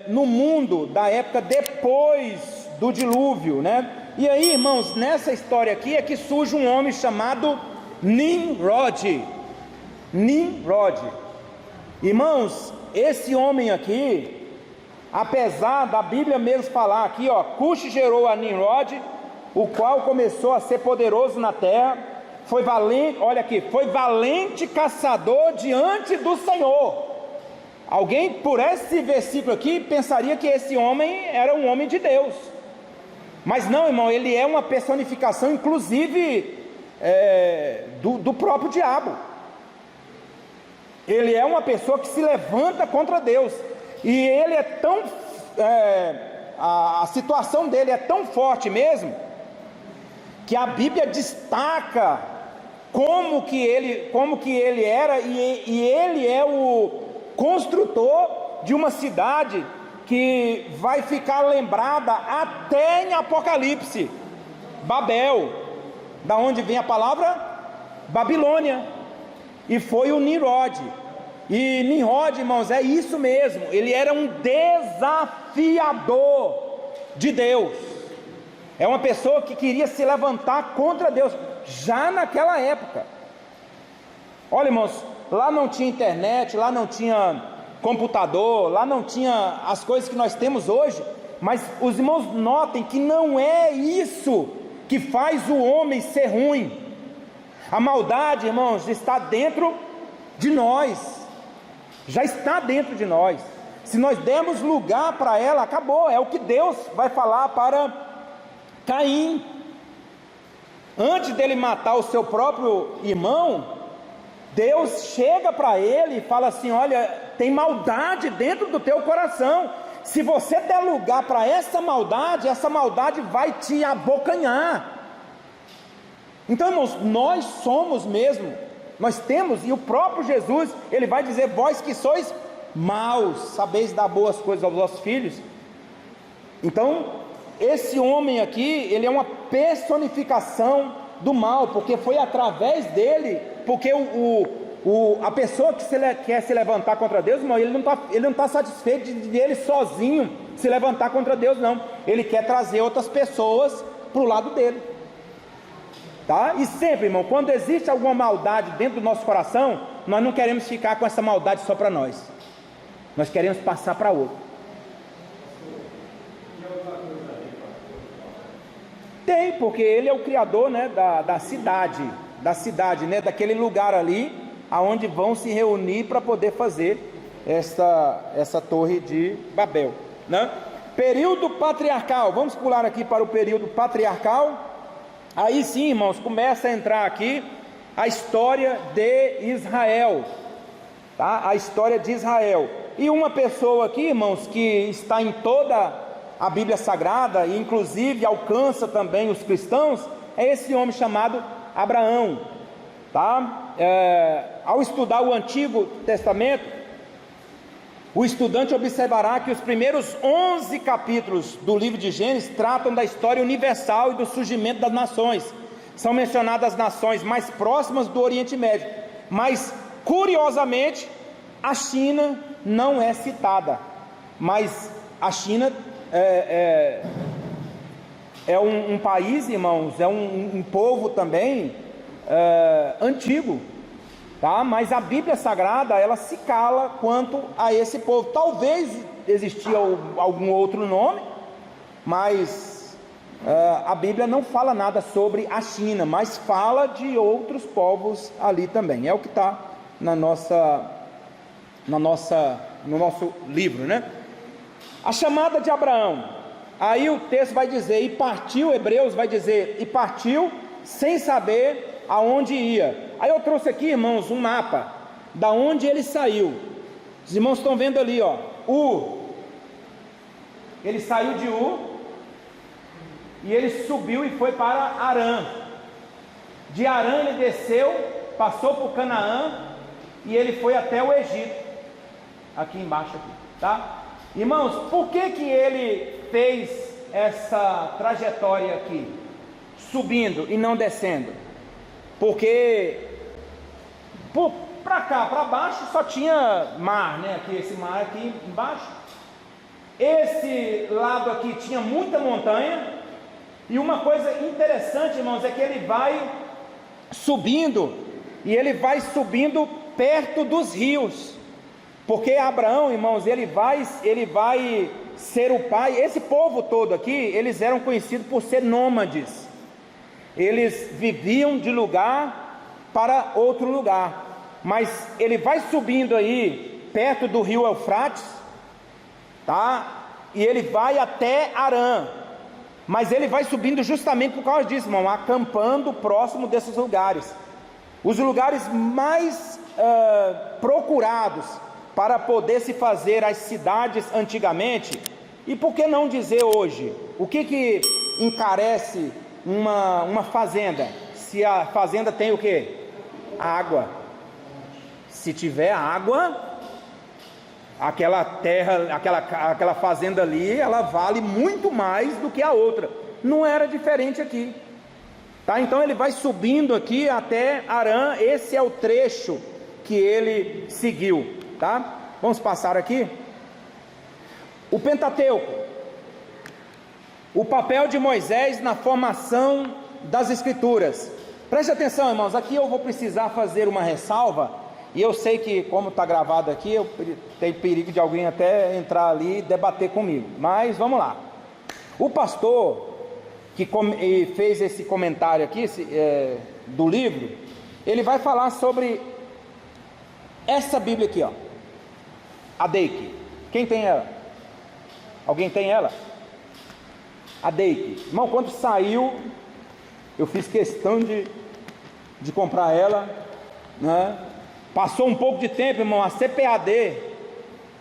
no mundo da época depois do dilúvio, né? E aí, irmãos, nessa história aqui é que surge um homem chamado Nimrod. Irmãos, esse homem aqui, apesar da Bíblia mesmo falar aqui, ó, Cush gerou a Nimrod, o qual começou a ser poderoso na terra, foi valente, olha aqui, foi valente caçador diante do Senhor. Alguém, por esse versículo aqui, pensaria que esse homem era um homem de Deus, mas não, irmão, ele é uma personificação, inclusive, do próprio diabo. Ele é uma pessoa que se levanta contra Deus, e ele é tão, a situação dele é tão forte mesmo, que a Bíblia destaca como que ele era, e ele é o construtor de uma cidade que vai ficar lembrada até em Apocalipse, Babel, da onde vem a palavra Babilônia, e foi o Nimrod. E Nimrod, irmãos, é isso mesmo, ele era um desafiador de Deus, é uma pessoa que queria se levantar contra Deus, já naquela época. Olha, irmãos, lá não tinha internet, lá não tinha computador, lá não tinha as coisas que nós temos hoje, mas os irmãos notem que não é isso que faz o homem ser ruim. A maldade, irmãos, está dentro de nós, já está dentro de nós. Se nós dermos lugar para ela, acabou. É o que Deus vai falar para Caim, antes dele matar o seu próprio irmão. Deus chega para ele e fala assim: olha, tem maldade dentro do teu coração, se você der lugar para essa maldade vai te abocanhar. Então, irmãos, nós somos mesmo, nós temos, e o próprio Jesus, ele vai dizer: vós que sois maus, sabeis dar boas coisas aos vossos filhos. Então, esse homem aqui, ele é uma personificação do mal, porque foi através dele, porque a pessoa que quer se levantar contra Deus, irmão, ele não está satisfeito de ele sozinho se levantar contra Deus, não. Ele quer trazer outras pessoas para o lado dele, tá? E sempre, irmão, quando existe alguma maldade dentro do nosso coração, nós não queremos ficar com essa maldade só para nós, nós queremos passar para outro. Tem, porque ele é o criador, né, da cidade, né, daquele lugar ali, aonde vão se reunir para poder fazer essa torre de Babel, né? Período patriarcal, vamos pular aqui para o período patriarcal. Aí sim, irmãos, começa a entrar aqui a história de Israel, tá? A história de Israel. E uma pessoa aqui, irmãos, que está em toda a Bíblia Sagrada, e inclusive alcança também os cristãos, é esse homem chamado Abraão, tá? Ao estudar o Antigo Testamento, o estudante observará que os primeiros 11 capítulos do livro de Gênesis tratam da história universal e do surgimento das nações. São mencionadas as nações mais próximas do Oriente Médio, mas curiosamente a China não é citada, mas a China é um país, irmãos, é um povo também antigo, tá? Mas a Bíblia Sagrada, ela se cala quanto a esse povo. Talvez existia algum outro nome, mas a Bíblia não fala nada sobre a China, mas fala de outros povos ali também. É o que está no nosso livro, né? A chamada de Abraão, aí o texto vai dizer, e partiu, Hebreus vai dizer, e partiu sem saber aonde ia. Aí eu trouxe aqui, irmãos, um mapa. da onde ele saiu. Os irmãos estão vendo ali, ó, ele saiu de e ele subiu e foi para Harã. De Harã ele desceu, passou por Canaã e ele foi até o Egito, aqui embaixo aqui, tá? Irmãos, por que ele fez essa trajetória aqui, subindo e não descendo? Porque para cá, para baixo só tinha mar, né? Aqui, esse mar aqui embaixo. Esse lado aqui tinha muita montanha. E uma coisa interessante, irmãos, é que ele vai subindo, e ele vai subindo perto dos rios, porque Abraão, irmãos, ele vai ser o pai. Esse povo todo aqui, eles eram conhecidos por ser nômades, eles viviam de lugar para outro lugar, mas ele vai subindo aí, perto do rio Eufrates, tá? E ele vai até Harã, mas ele vai subindo justamente por causa disso, irmão, acampando próximo desses lugares, os lugares mais procurados para poder se fazer as cidades antigamente. E por que não dizer hoje? O que encarece uma fazenda? Se a fazenda tem o que? Água. Se tiver água, aquela terra, aquela fazenda ali, ela vale muito mais do que a outra. Não era diferente aqui, tá? Então ele vai subindo aqui até Harã. Esse é o trecho que ele seguiu, tá? Vamos passar aqui. O Pentateuco, o papel de Moisés na formação das Escrituras. Preste atenção, irmãos, aqui eu vou precisar fazer uma ressalva, e eu sei que, como está gravado aqui, eu tenho perigo de alguém até entrar ali e debater comigo, mas vamos lá. O pastor que fez esse comentário aqui do livro, ele vai falar sobre essa Bíblia aqui, ó, a Deike. Quem tem ela? Alguém tem ela? A Deike. Irmão, quando saiu, eu fiz questão de comprar ela, né? Passou um pouco de tempo, irmão, a CPAD,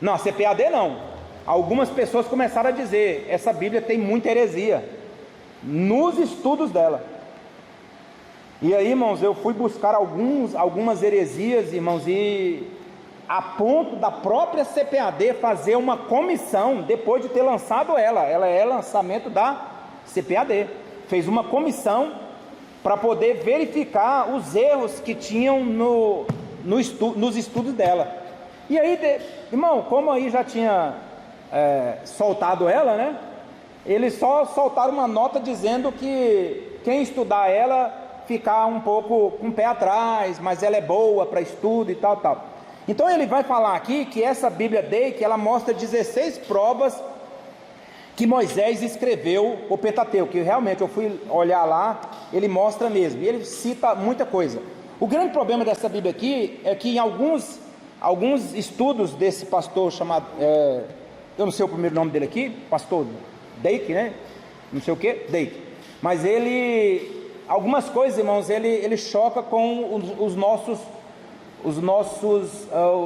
não, a CPAD não, algumas pessoas começaram a dizer, essa Bíblia tem muita heresia, nos estudos dela. E aí, irmãos, eu fui buscar algumas heresias, irmãos, e a ponto da própria CPAD fazer uma comissão, depois de ter lançado ela é lançamento da CPAD, fez uma comissão para poder verificar os erros que tinham nos estudos dela. E aí, irmão, como aí já tinha soltado ela, né? Eles só soltaram uma nota dizendo que quem estudar ela ficar um pouco com o pé atrás, mas ela é boa para estudo e tal, tal. Então ele vai falar aqui que essa Bíblia Deike, ela mostra 16 provas que Moisés escreveu o Pentateuco, que realmente eu fui olhar lá, ele mostra mesmo, e ele cita muita coisa. O grande problema dessa Bíblia aqui é que em alguns estudos desse pastor chamado, eu não sei o primeiro nome dele aqui, pastor Deike, né? Não sei o que, Deike. Mas algumas coisas, irmãos, ele choca com o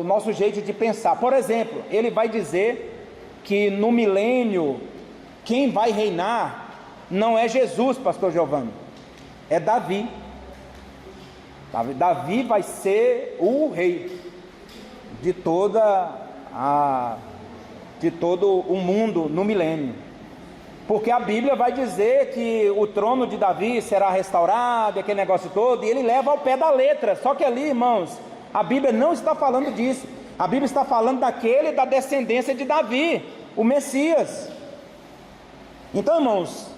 nosso jeito de pensar. Por exemplo, ele vai dizer que no milênio, quem vai reinar não é Jesus, pastor Giovanni, é Davi. Davi vai ser o rei de todo o mundo no milênio, porque a Bíblia vai dizer que o trono de Davi será restaurado, aquele negócio todo, e ele leva ao pé da letra. Só que ali, irmãos, a Bíblia não está falando disso. A Bíblia está falando da descendência de Davi, o Messias. Então, irmãos,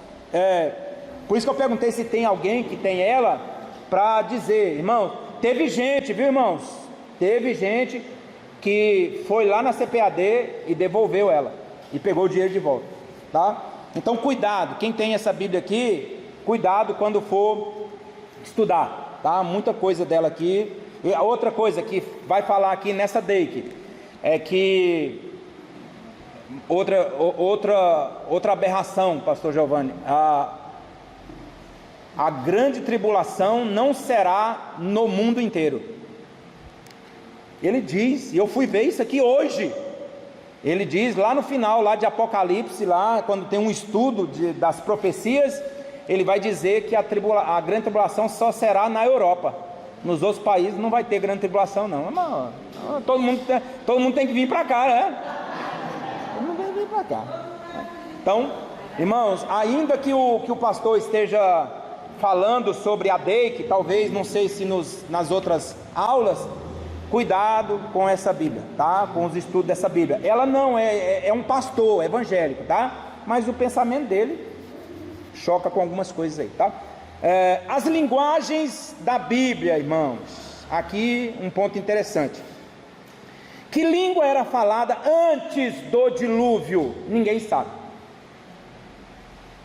por isso que eu perguntei se tem alguém que tem ela, para dizer, irmãos, teve gente, viu, irmãos? Teve gente que foi lá na CPAD e devolveu ela, e pegou o dinheiro de volta, tá? Então cuidado, quem tem essa Bíblia aqui, cuidado quando for estudar, tá? Muita coisa dela aqui. E a outra coisa que vai falar aqui nessa Deike, é que outra aberração, pastor Giovanni, a grande tribulação não será no mundo inteiro. Ele diz, e eu fui ver isso aqui hoje, ele diz lá no final, lá de Apocalipse, lá quando tem um estudo das profecias, ele vai dizer que a grande tribulação só será na Europa. Nos outros países não vai ter grande tribulação não. Mas, todo mundo tem que vir para cá, né? Todo mundo tem que vir para cá. Então, irmãos, ainda que o pastor esteja falando sobre a DEIC, talvez, não sei se nas outras aulas, cuidado com essa Bíblia, tá? Com os estudos dessa Bíblia. Ela não é um pastor evangélico, tá? Mas o pensamento dele choca com algumas coisas aí, tá? As linguagens da Bíblia, irmãos. Aqui um ponto interessante. Que língua era falada antes do dilúvio? Ninguém sabe.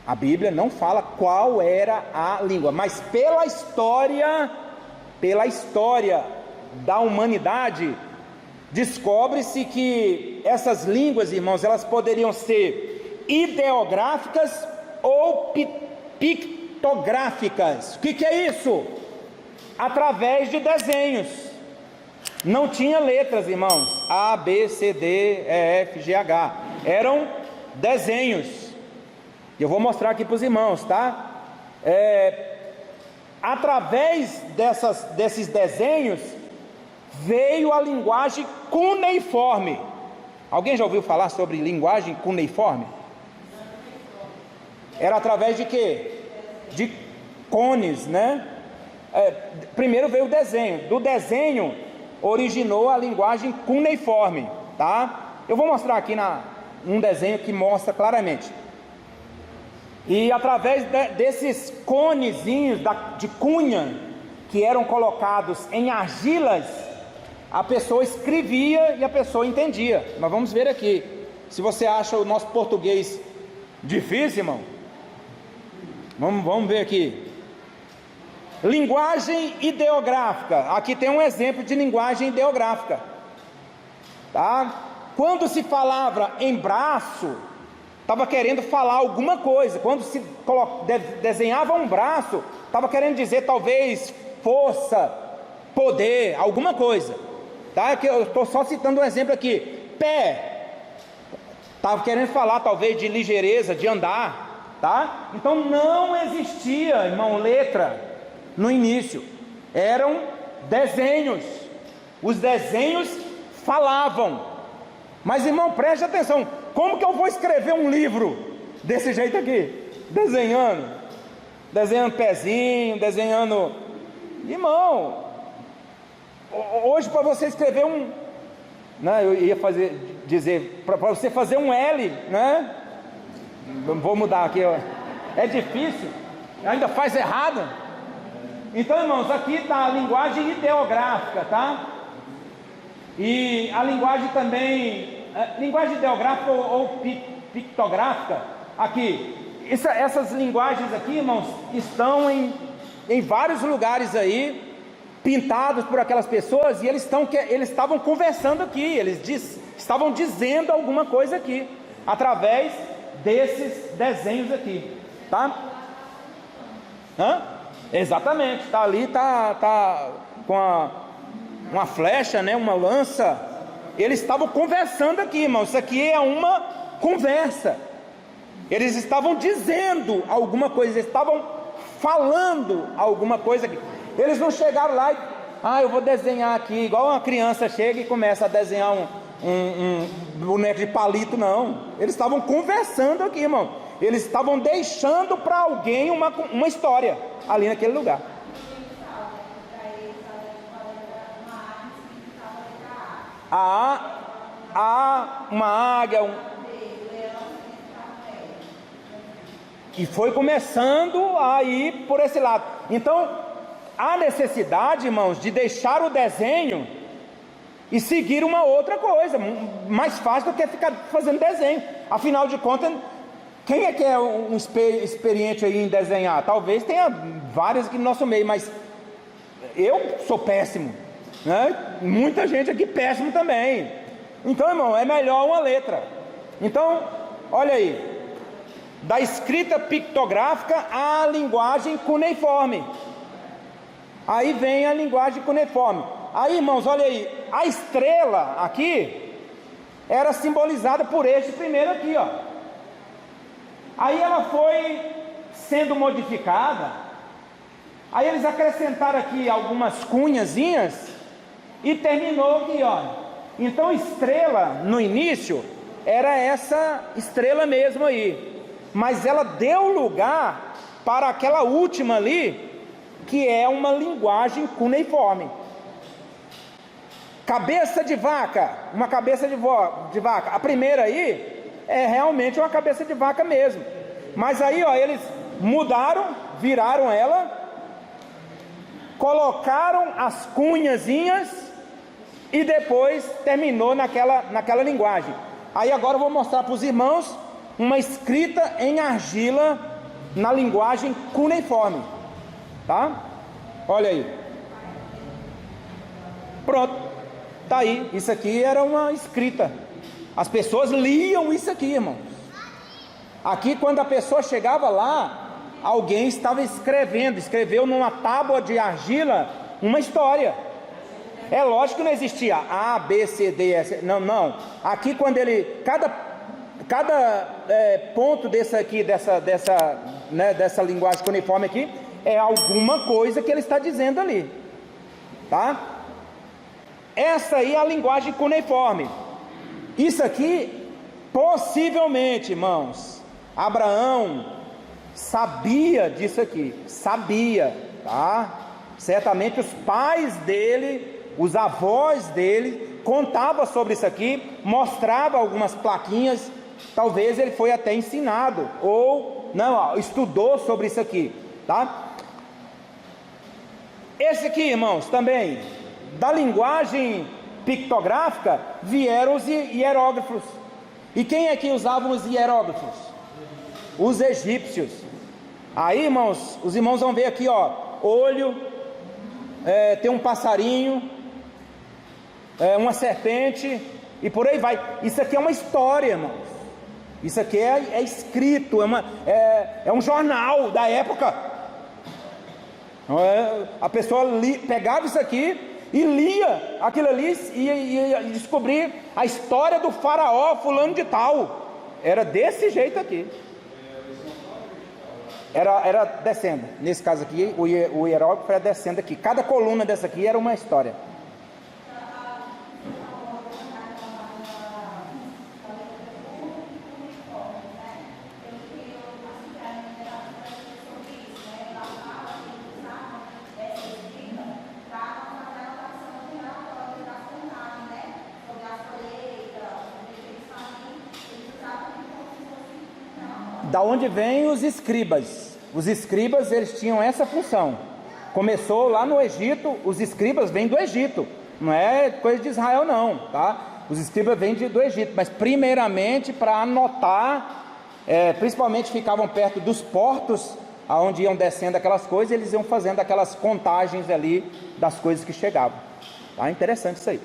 A Bíblia não fala qual era a língua, mas pela história da humanidade, descobre-se que essas línguas, irmãos, elas poderiam ser ideográficas ou pictográficas. O que é isso? Através de desenhos. Não tinha letras, irmãos, A, B, C, D, E, F, G, H, eram desenhos. Eu vou mostrar aqui para os irmãos, tá? Através desses desenhos veio a linguagem cuneiforme. Alguém já ouviu falar sobre linguagem cuneiforme? Era através de quê? De cones, né? Primeiro veio o desenho. Do desenho originou a linguagem cuneiforme, tá? Eu vou mostrar aqui um desenho que mostra claramente. E através desses conezinhos de cunha que eram colocados em argilas, a pessoa escrevia e a pessoa entendia. Nós vamos ver aqui. Se você acha o nosso português difícil, irmão, vamos ver aqui. Linguagem ideográfica. Aqui tem um exemplo de linguagem ideográfica, tá? Quando se falava em braço, estava querendo falar alguma coisa. Quando se desenhava um braço, estava querendo dizer talvez força, poder, alguma coisa, tá? Que eu estou só citando um exemplo aqui. Pé, estava querendo falar talvez de ligeireza, de andar, tá? Então não existia, irmão, letra no início, eram desenhos. Os desenhos falavam. Mas, irmão, preste atenção, como que eu vou escrever um livro desse jeito aqui? Desenhando pezinho, desenhando... Irmão, hoje para você escrever né, eu ia dizer, para você fazer um L, né? Vou mudar aqui, ó. É difícil, ainda faz errado. Então, irmãos, aqui está a linguagem ideográfica, tá? E a linguagem também, linguagem ideográfica ou pictográfica, aqui, essas linguagens aqui, irmãos, estão em vários lugares aí, pintados por aquelas pessoas, e eles estavam conversando aqui, estavam dizendo alguma coisa aqui, através desses desenhos aqui, tá? Exatamente, está ali, tá com uma flecha, né, uma lança. Eles estavam conversando aqui, irmão. Isso aqui é uma conversa. Eles estavam dizendo alguma coisa, eles estavam falando alguma coisa aqui. Eles não chegaram lá e eu vou desenhar aqui, igual uma criança chega e começa a desenhar um boneco de palito, não. Eles estavam conversando aqui, irmão. Eles estavam deixando para alguém uma história ali naquele lugar. Uma águia, e foi começando a ir por esse lado. Então, há necessidade, irmãos, de deixar o desenho e seguir uma outra coisa, mais fácil do que ficar fazendo desenho. Afinal de contas, quem é que é um experiente aí em desenhar? Talvez tenha vários aqui no nosso meio, mas eu sou péssimo, né? Muita gente aqui péssimo também. Então, irmão, é melhor uma letra. Então, olha aí, da escrita pictográfica à linguagem cuneiforme. Aí vem a linguagem cuneiforme. Aí, irmãos, olha aí, a estrela aqui era simbolizada por este primeiro aqui, ó. Aí ela foi sendo modificada. Aí eles acrescentaram aqui algumas cunhazinhas e terminou aqui, ó. Então estrela no início era essa estrela mesmo aí, mas ela deu lugar para aquela última ali, que é uma linguagem cuneiforme. Cabeça de vaca, uma cabeça de vaca. A primeira aí é realmente uma cabeça de vaca mesmo. Mas aí, ó, eles mudaram, viraram ela, colocaram as cunhazinhas e depois terminou naquela linguagem. Aí agora eu vou mostrar para os irmãos uma escrita em argila na linguagem cuneiforme, tá? Olha aí. Pronto, tá aí. Isso aqui era uma escrita. As pessoas liam isso aqui, irmãos. Aqui, quando a pessoa chegava lá, alguém estava escreveu numa tábua de argila uma história. É lógico que não existia A, B, C, D, S. Não. Aqui, quando ele, cada ponto dessa linguagem cuneiforme aqui é alguma coisa que ele está dizendo ali, tá? Essa aí é a linguagem cuneiforme. Isso aqui, possivelmente, irmãos, Abraão sabia disso aqui, tá? Certamente os pais dele, os avós dele, contavam sobre isso aqui, mostrava algumas plaquinhas, talvez ele foi até ensinado, ou não, estudou sobre isso aqui, tá? Esse aqui, irmãos, também, da linguagem pictográfica, vieram os hieróglifos. E quem é que usavam os hieróglifos? Os egípcios. Aí, irmãos, os irmãos vão ver aqui, ó, olho, tem um passarinho, uma serpente, e por aí vai. Isso aqui é uma história, irmãos. Isso aqui é escrito, é um jornal da época. A pessoa pegava isso aqui e lia aquilo ali e ia descobrir a história do faraó fulano de tal. Era desse jeito aqui. Era descendo. Nesse caso aqui, o hieróglifo era descendo aqui. Cada coluna dessa aqui era uma história. Da onde vêm os escribas? Os escribas, eles tinham essa função. Começou lá no Egito. Os escribas vêm do Egito, não é coisa de Israel não, tá? Os escribas vêm do Egito, mas primeiramente para anotar, principalmente ficavam perto dos portos, aonde iam descendo aquelas coisas, eles iam fazendo aquelas contagens ali das coisas que chegavam, tá? Interessante isso aí.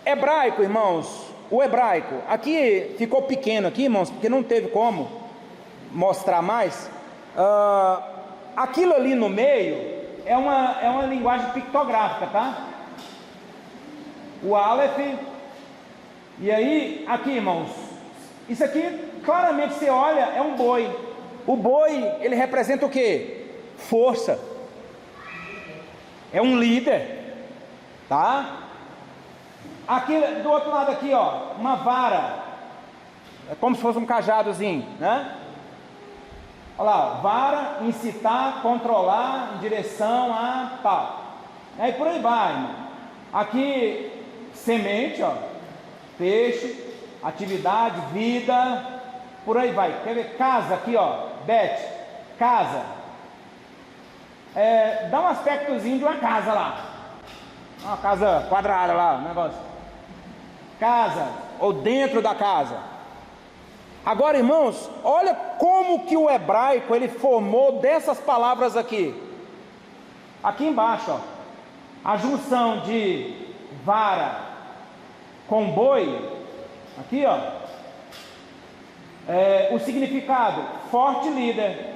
Hebraico, irmãos. O hebraico, aqui ficou pequeno aqui, irmãos, porque não teve como mostrar mais. Aquilo ali no meio é uma linguagem pictográfica, tá? O Aleph. E aí, aqui, irmãos, isso aqui, claramente você olha, é um boi. O boi, ele representa o quê? Força. É um líder, tá? Aqui do outro lado aqui, ó, uma vara, é como se fosse um cajadozinho, né? Olha lá, vara, incitar, controlar, em direção a tal. Aí por aí vai, irmão. Aqui, semente, ó, peixe, atividade, vida, por aí vai. Quer ver? Casa aqui, ó, Beth, casa. Dá um aspectozinho de uma casa lá. Uma casa quadrada lá, um negócio. Casa, ou dentro da casa. Agora, irmãos, olha como que o hebraico ele formou dessas palavras aqui. Aqui embaixo, ó, a junção de vara com boi. Aqui, ó, o significado, forte líder.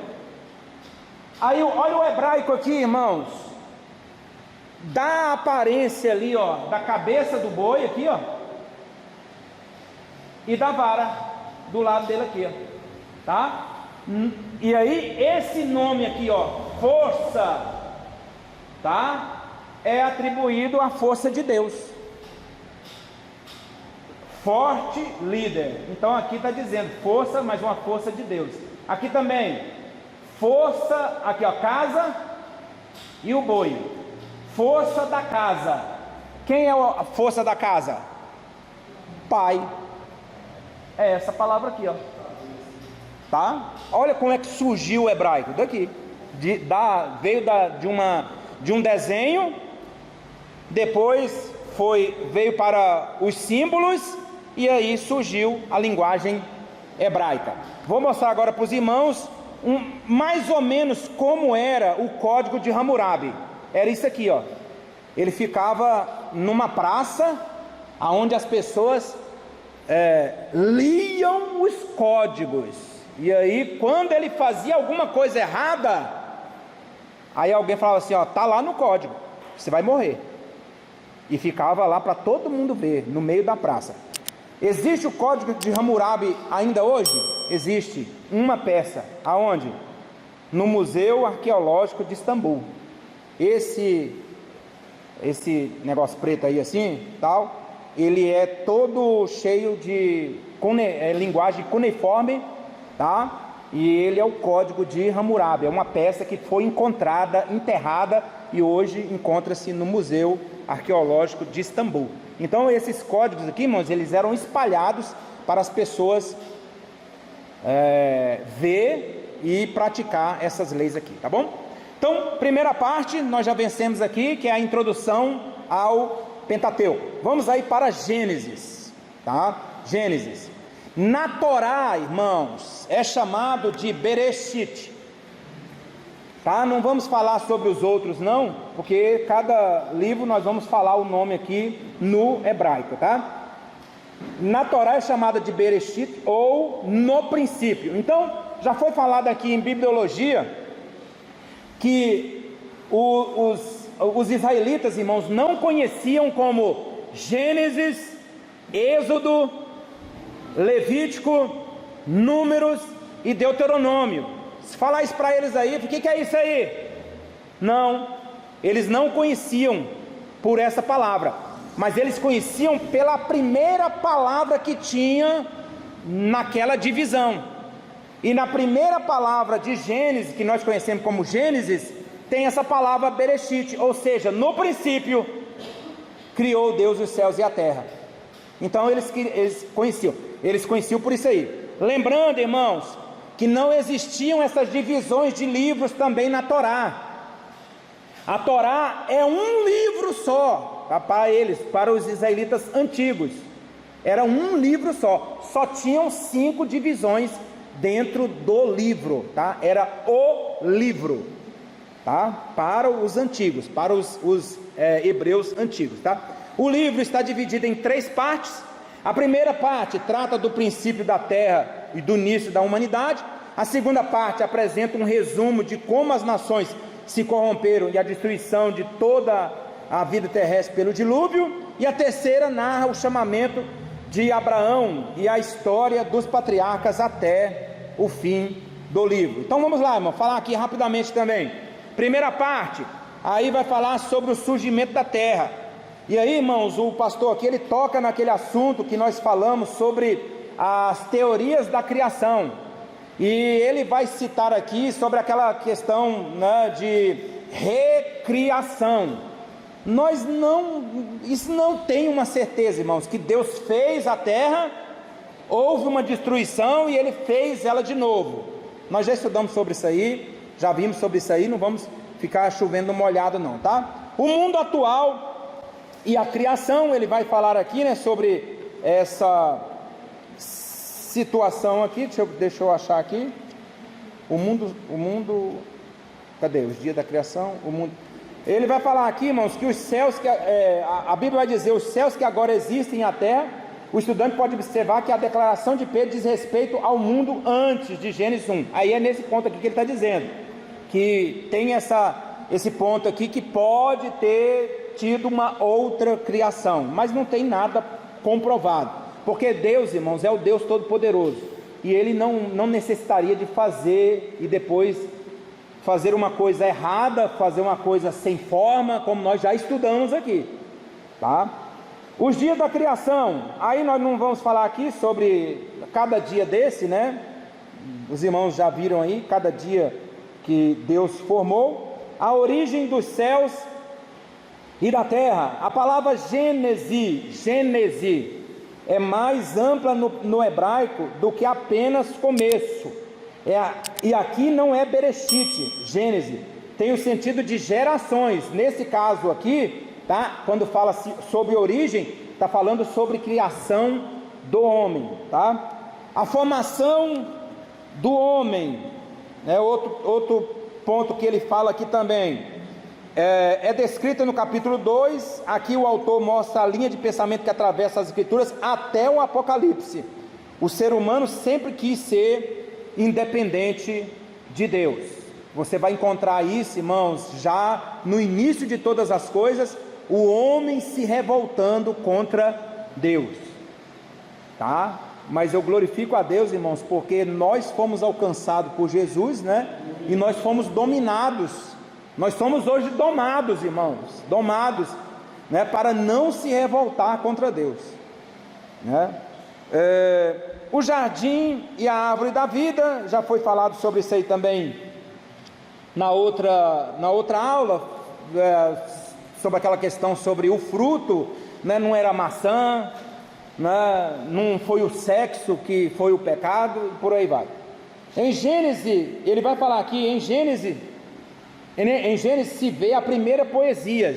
Aí, olha o hebraico aqui, irmãos. da aparência ali, ó, da cabeça do boi aqui, ó, e da vara do lado dele aqui, ó, tá? E aí esse nome aqui, ó, força, tá? É atribuído à força de Deus. Forte líder. Então aqui está dizendo força, mas uma força de Deus. Aqui também força, aqui ó, casa e o boi. Força da casa. Quem é a força da casa? Pai. É essa palavra aqui, ó. Tá? Olha como é que surgiu o hebraico daqui. Veio de um desenho, depois veio para os símbolos, e aí surgiu a linguagem hebraica. Vou mostrar agora para os irmãos mais ou menos como era o código de Hammurabi. Era isso aqui, ó. Ele ficava numa praça, onde as pessoas liam os códigos. E aí, quando ele fazia alguma coisa errada, aí alguém falava assim, ó, tá lá no código, você vai morrer. E ficava lá para todo mundo ver, no meio da praça. Existe o código de Hammurabi ainda hoje? Existe uma peça. Aonde? No Museu Arqueológico de Istambul. Esse negócio preto aí assim, tal, ele é todo cheio de linguagem cuneiforme, tá? E ele é o código de Hammurabi. É uma peça que foi enterrada e hoje encontra-se no Museu Arqueológico de Istambul. Então esses códigos aqui, irmãos, eles eram espalhados para as pessoas ver e praticar essas leis aqui, tá bom? Então, primeira parte, nós já vencemos aqui, que é a introdução ao Pentateuco. Vamos aí para Gênesis, tá? Gênesis. Na Torá, irmãos, é chamado de Bereshit, tá? Não vamos falar sobre os outros não, porque cada livro nós vamos falar o nome aqui no hebraico, tá? Na Torá é chamada de Bereshit, ou no princípio. Então, já foi falado aqui em bibliologia que os israelitas, irmãos, não conheciam como Gênesis, Êxodo, Levítico, Números e Deuteronômio. Se falar isso para eles aí, o que é isso aí? Não, eles não conheciam por essa palavra, mas eles conheciam pela primeira palavra que tinha naquela divisão. E na primeira palavra de Gênesis, que nós conhecemos como Gênesis, tem essa palavra Bereshit, ou seja, no princípio criou Deus os céus e a terra. Então eles conheciam por isso aí. Lembrando, irmãos, que não existiam essas divisões de livros também na Torá. A Torá é um livro só, tá? Para os israelitas antigos, era um livro só tinham 5 divisões dentro do livro, tá? Era o livro, tá? Para os antigos, para os hebreus antigos, tá? O livro está dividido em 3 partes. A primeira parte trata do princípio da terra e do início da humanidade. A segunda parte apresenta um resumo de como as nações se corromperam e a destruição de toda a vida terrestre pelo dilúvio. E a terceira narra o chamamento de Abraão e a história dos patriarcas até o fim do livro. Então vamos lá, irmão, falar aqui rapidamente também. Primeira parte, aí vai falar sobre o surgimento da terra. E aí, irmãos, o pastor aqui, ele toca naquele assunto que nós falamos sobre as teorias da criação. E ele vai citar aqui sobre aquela questão, né, de recriação. Isso não tem uma certeza, irmãos, que Deus fez a terra, houve uma destruição e ele fez ela de novo. Nós já estudamos sobre isso aí, já vimos sobre isso aí, não vamos ficar chovendo molhado não, tá? O mundo atual e a criação, ele vai falar aqui, né, sobre essa situação aqui. Deixa eu achar aqui. O mundo, cadê? Os dias da criação, o mundo. Ele vai falar aqui, irmãos, que os céus, a Bíblia vai dizer, os céus que agora existem na terra. O estudante pode observar que a declaração de Pedro diz respeito ao mundo antes de Gênesis 1. Aí é nesse ponto aqui que ele está dizendo, que tem essa esse ponto aqui, que pode ter tido uma outra criação, mas não tem nada comprovado, porque Deus, irmãos, é o Deus Todo-Poderoso, e Ele não necessitaria de fazer e depois fazer uma coisa errada, fazer uma coisa sem forma, como nós já estudamos aqui, tá? Os dias da criação, aí nós não vamos falar aqui sobre cada dia desse, né? Os irmãos já viram aí, cada dia que Deus formou, a origem dos céus e da terra. A palavra Gênese é mais ampla no hebraico do que apenas começo, e aqui não é Bereshit, Gênese, tem o sentido de gerações. Nesse caso aqui, tá? Quando fala sobre origem, está falando sobre criação do homem, tá? A formação do homem, né? Outro ponto que ele fala aqui também, é descrita no capítulo 2, aqui o autor mostra a linha de pensamento que atravessa as escrituras até o Apocalipse. O ser humano sempre quis ser independente de Deus. Você vai encontrar isso, irmãos, já no início de todas as coisas, o homem se revoltando contra Deus, tá? Mas eu glorifico a Deus, irmãos, porque nós fomos alcançados por Jesus, né? E nós fomos dominados, nós somos hoje domados, irmãos, né? Para não se revoltar contra Deus, né? O jardim e a árvore da vida, já foi falado sobre isso aí também na outra aula, sobre aquela questão sobre o fruto, né? Não era maçã, né? Não foi o sexo que foi o pecado, e por aí vai. Em Gênesis, ele vai falar aqui, em Gênesis se vê a primeira poesia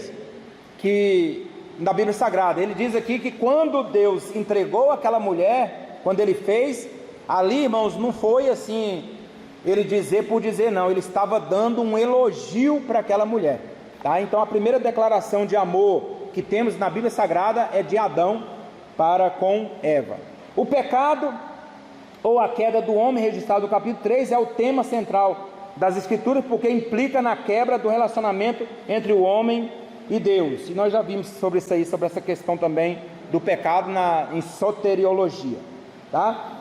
que na Bíblia Sagrada. Ele diz aqui que quando Deus entregou aquela mulher, quando ele fez, ali, irmãos, não foi assim, ele dizer por dizer, não, ele estava dando um elogio para aquela mulher, tá? Então a primeira declaração de amor que temos na Bíblia Sagrada é de Adão para com Eva. O pecado ou a queda do homem, registrado no capítulo 3, é o tema central das escrituras, porque implica na quebra do relacionamento entre o homem e Deus, e nós já vimos sobre isso aí, sobre essa questão também do pecado em soteriologia, tá?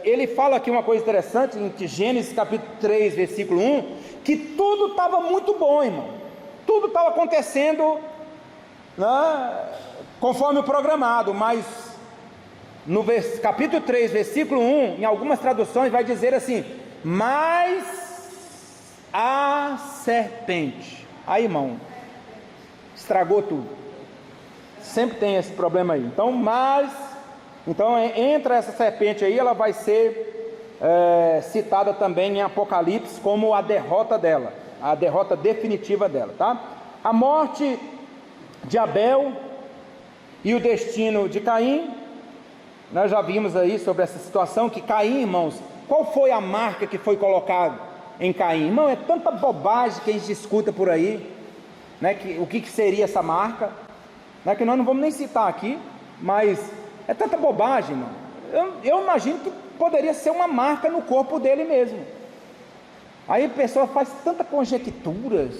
Ele fala aqui uma coisa interessante, em Gênesis capítulo 3, versículo 1, que tudo estava muito bom, irmão, tudo estava acontecendo, né, conforme o programado, mas no capítulo 3, versículo 1, em algumas traduções vai dizer assim, mas a serpente, aí, irmão, estragou tudo, sempre tem esse problema aí. Então entra essa serpente aí, ela vai ser citada também em Apocalipse como a derrota dela, a derrota definitiva dela, tá? A morte de Abel e o destino de Caim, nós já vimos aí sobre essa situação, que Caim, irmãos, qual foi a marca que foi colocada em Caim? Irmão, é tanta bobagem que a gente escuta por aí, né? O que seria essa marca, né? Que nós não vamos nem citar aqui, mas é tanta bobagem, irmão. Eu imagino que poderia ser uma marca no corpo dele mesmo. Aí a pessoa faz tanta conjecturas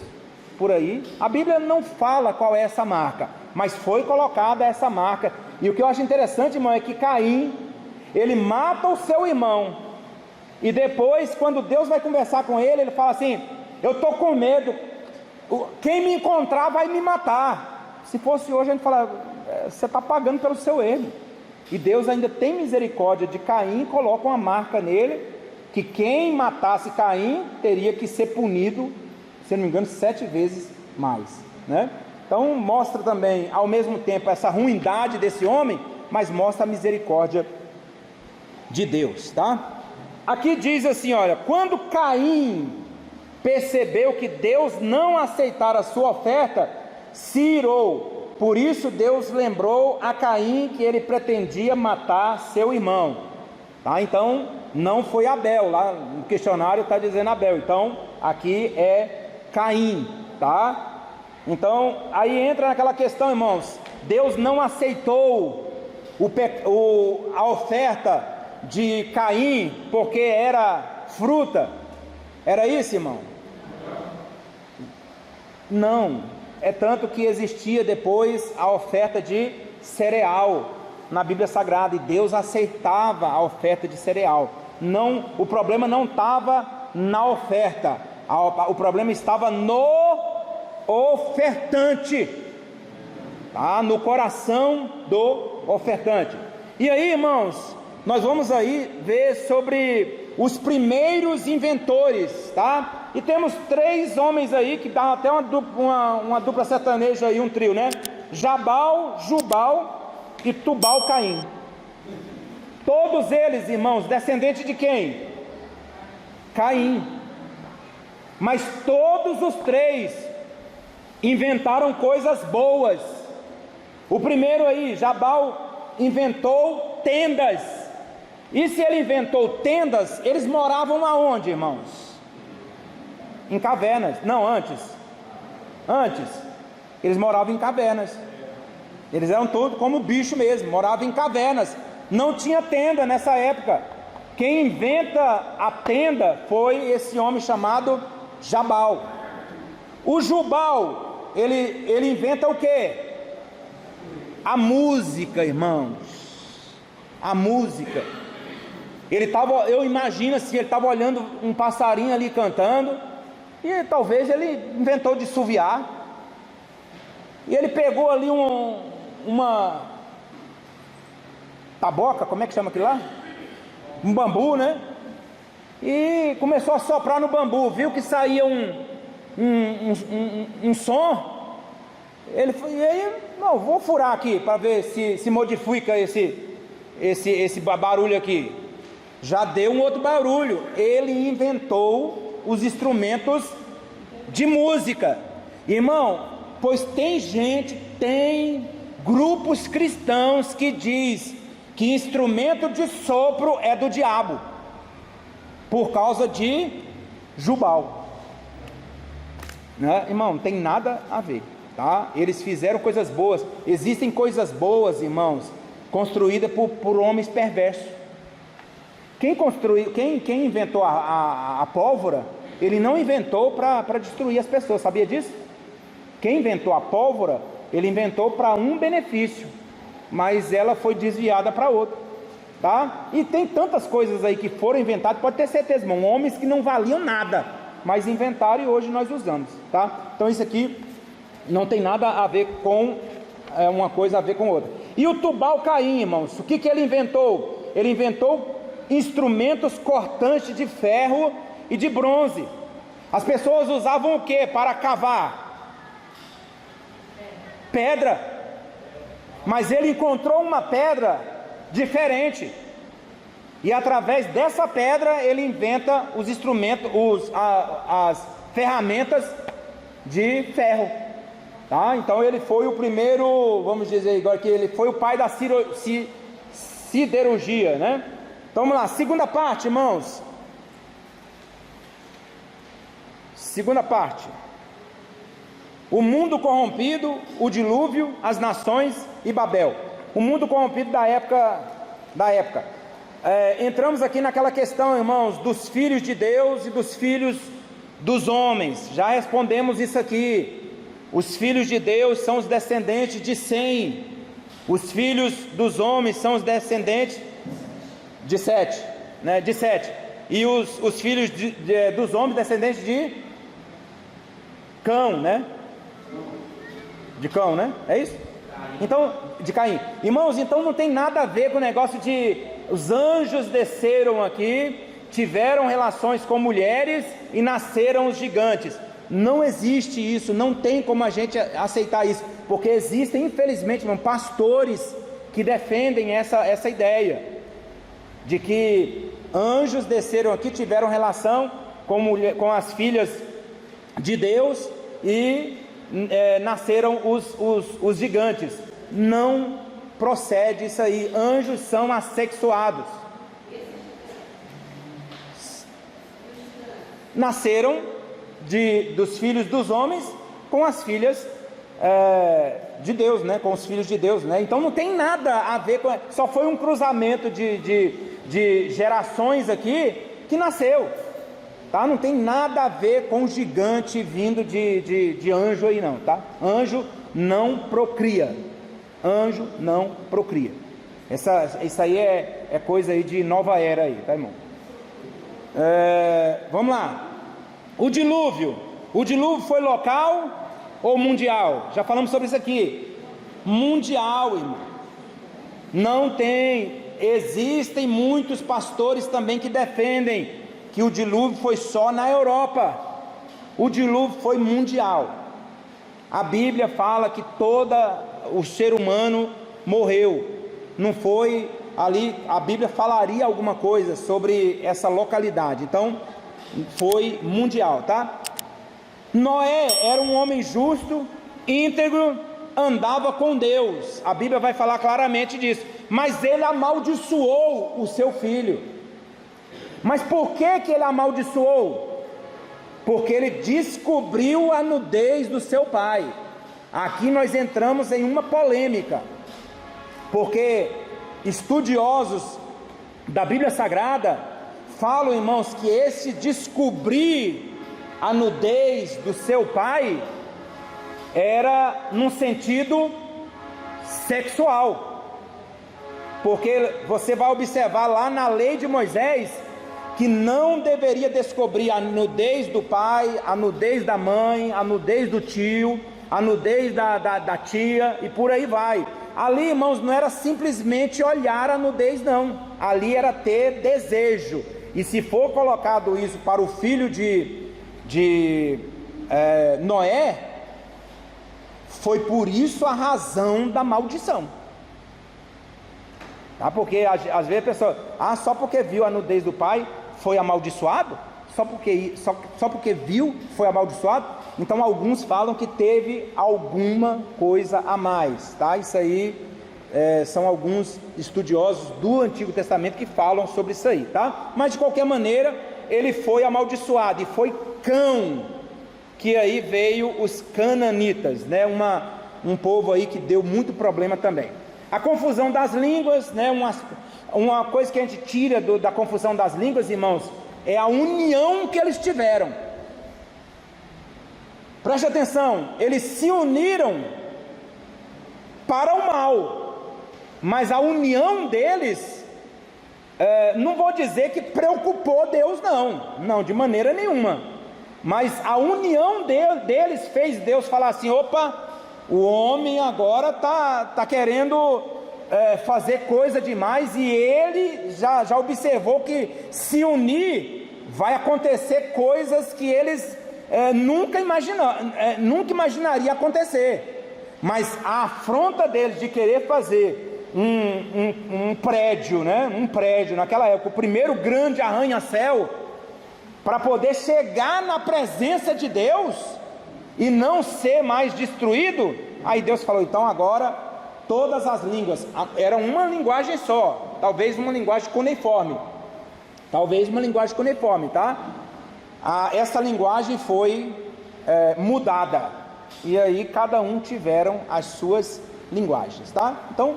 por aí. A Bíblia não fala qual é essa marca, mas foi colocada essa marca. E o que eu acho interessante, irmão, é que Caim, ele mata o seu irmão, e depois, quando Deus vai conversar com ele, ele fala assim, eu estou com medo, quem me encontrar vai me matar. Se fosse hoje, a gente fala, você está pagando pelo seu erro. E Deus ainda tem misericórdia de Caim, coloca uma marca nele, que quem matasse Caim, teria que ser punido, se não me engano, 7 vezes mais, né? Então mostra também, ao mesmo tempo, essa ruindade desse homem, mas mostra a misericórdia de Deus, tá? Aqui diz assim, olha, quando Caim percebeu que Deus não aceitara a sua oferta, se irou. Por isso Deus lembrou a Caim que ele pretendia matar seu irmão, tá? Então não foi Abel, lá no questionário está dizendo Abel, então aqui é Caim, tá? Então aí entra naquela questão, irmãos, Deus não aceitou a oferta de Caim porque era fruta, era isso, irmão? Não, é tanto que existia depois a oferta de cereal na Bíblia Sagrada, e Deus aceitava a oferta de cereal. Não, o problema não estava na oferta, o problema estava no ofertante, tá? No coração do ofertante. E aí, irmãos, nós vamos aí ver sobre os primeiros inventores, tá? E temos 3 homens aí que dá até uma dupla sertaneja aí, um trio, né? Jabal, Jubal e Tubal Caim. Todos eles, irmãos, descendentes de quem? Caim. Mas todos os 3 inventaram coisas boas. O primeiro aí, Jabal, inventou tendas. E se ele inventou tendas, eles moravam aonde, irmãos? Em cavernas. Não, antes. Eles moravam em cavernas. Eles eram todos como bicho mesmo, moravam em cavernas. Não tinha tenda nessa época. Quem inventa a tenda foi esse homem chamado Jabal. O Jubal, ele inventa o quê? A música, irmãos. A música. Ele estava, eu imagino assim, ele estava olhando um passarinho ali cantando, e talvez ele inventou de assoviar. E ele pegou ali uma taboca, como é que chama aquilo lá? Um bambu, né? E começou a soprar no bambu, viu que saía um som. Ele foi, e aí, não, vou furar aqui para ver se modifica esse barulho aqui. Já deu um outro barulho. Ele inventou os instrumentos de música. Irmão, pois tem grupos cristãos que diz que instrumento de sopro é do diabo, por causa de Jubal, né? Irmão, não tem nada a ver, tá? Eles fizeram coisas boas. Existem coisas boas, irmãos, construídas por homens perversos. Quem inventou a pólvora, ele não inventou para destruir as pessoas, sabia disso? Quem inventou a pólvora, ele inventou para um benefício, mas ela foi desviada para outro, tá? E tem tantas coisas aí que foram inventadas, pode ter certeza, irmão, homens que não valiam nada, mas inventaram e hoje nós usamos, tá? Então isso aqui não tem nada a ver com uma coisa a ver com outra. E o Tubal Caim, irmãos, o que ele inventou? Ele inventou instrumentos cortantes de ferro e de bronze. As pessoas usavam o que para cavar? Pedra. Mas ele encontrou uma pedra diferente, e através dessa pedra ele inventa os instrumentos, as ferramentas de ferro, tá? Então ele foi o primeiro, vamos dizer agora que ele foi o pai da siderurgia, né? Então vamos lá, segunda parte, irmãos. Segunda parte. O mundo corrompido, o dilúvio, as nações e Babel. O mundo corrompido da época. Entramos aqui naquela questão, irmãos, dos filhos de Deus e dos filhos dos homens. Já respondemos isso aqui. Os filhos de Deus são os descendentes de Sem. Os filhos dos homens são os descendentes de Sete, né? De Sete. E os filhos dos homens, descendentes de Cão, né? De Cão, né? É isso? Então, de Caim. Irmãos, então não tem nada a ver com o negócio de os anjos desceram aqui, tiveram relações com mulheres e nasceram os gigantes. Não existe isso, não tem como a gente aceitar isso, porque existem, infelizmente, irmão, pastores que defendem essa ideia de que anjos desceram aqui, tiveram relação com as filhas de Deus e nasceram os gigantes. Não procede isso aí. Anjos são assexuados. Nasceram dos filhos dos homens com as filhas de Deus, né? Com os filhos de Deus, né? Então não tem nada a ver com... Só foi um cruzamento de gerações aqui que nasceu. tá? Não tem nada a ver com gigante vindo de anjo aí não, tá? Anjo não procria, anjo não procria. Isso aí é coisa aí de nova era aí, tá, irmão? Vamos lá. O dilúvio foi local ou mundial? Já falamos sobre isso aqui. Mundial, irmão. Não tem. Existem muitos pastores também que defendem que o dilúvio foi só na Europa. O dilúvio foi mundial. A Bíblia fala que todo o ser humano morreu. Não foi ali, a Bíblia falaria alguma coisa sobre essa localidade. Então, foi mundial, tá? Noé era um homem justo, íntegro, andava com Deus. A Bíblia vai falar claramente disso. Mas ele amaldiçoou o seu filho. Mas por que ele amaldiçoou? Porque ele descobriu a nudez do seu pai. Aqui nós entramos em uma polêmica, porque estudiosos da Bíblia Sagrada falam, irmãos, que esse descobrir a nudez do seu pai era num sentido sexual, porque você vai observar lá na lei de Moisés que não deveria descobrir a nudez do pai, a nudez da mãe, a nudez do tio, a nudez da tia e por aí vai. Ali, irmãos, não era simplesmente olhar a nudez, não. Ali era ter desejo. E se for colocado isso para o filho de Noé, foi por isso a razão da maldição. Tá? Porque às vezes a pessoa, só porque viu a nudez do pai, foi amaldiçoado? Só porque viu, foi amaldiçoado? Então alguns falam que teve alguma coisa a mais, tá? Isso aí são alguns estudiosos do Antigo Testamento que falam sobre isso aí, tá? Mas de qualquer maneira, ele foi amaldiçoado, e foi Cão, que aí veio os cananitas, né? Um povo aí que deu muito problema também. A confusão das línguas, né? Uma coisa que a gente tira da confusão das línguas, irmãos, é a união que eles tiveram. Preste atenção, eles se uniram para o mal, mas a união deles, não vou dizer que preocupou Deus, não, de maneira nenhuma, mas a união deles fez Deus falar assim: opa, o homem agora está querendo fazer coisa demais, e ele já observou que se unir vai acontecer coisas que eles nunca imaginaria acontecer. Mas a afronta deles de querer fazer um prédio, né? Um prédio naquela época, o primeiro grande arranha-céu, para poder chegar na presença de Deus e não ser mais destruído. Aí Deus falou: então agora todas as línguas, era uma linguagem só, talvez uma linguagem cuneiforme, tá? Essa linguagem foi mudada, e aí cada um tiveram as suas linguagens, tá? Então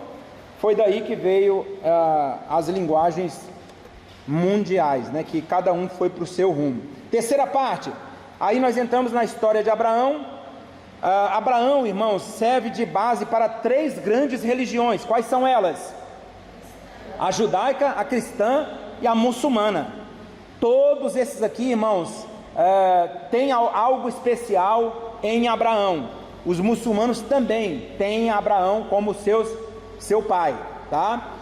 foi daí que veio as linguagens mundiais, né? Que cada um foi para o seu rumo. Terceira parte, aí nós entramos na história de Abraão. Abraão, irmãos, serve de base para 3 grandes religiões. Quais são elas? A judaica, a cristã e a muçulmana. Todos esses aqui, irmãos, têm algo especial em Abraão. Os muçulmanos também têm Abraão como seu pai, tá?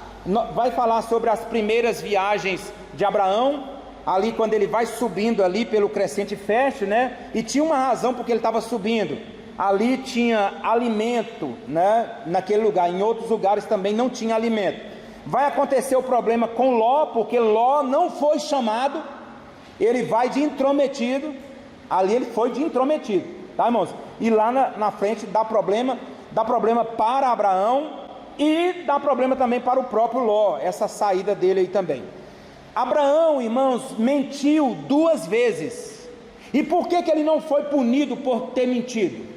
Vai falar sobre as primeiras viagens de Abraão, ali quando ele vai subindo ali pelo crescente fértil, né? E tinha uma razão porque ele estava subindo. Ali tinha alimento, né? Naquele lugar. Em outros lugares também não tinha alimento. Vai acontecer o problema com Ló, porque Ló não foi chamado. Ele vai de intrometido. Ali ele foi de intrometido, tá, irmãos? E lá na frente dá problema para Abraão, e dá problema também para o próprio Ló, essa saída dele aí também. Abraão, irmãos, mentiu 2 vezes. E por que ele não foi punido por ter mentido?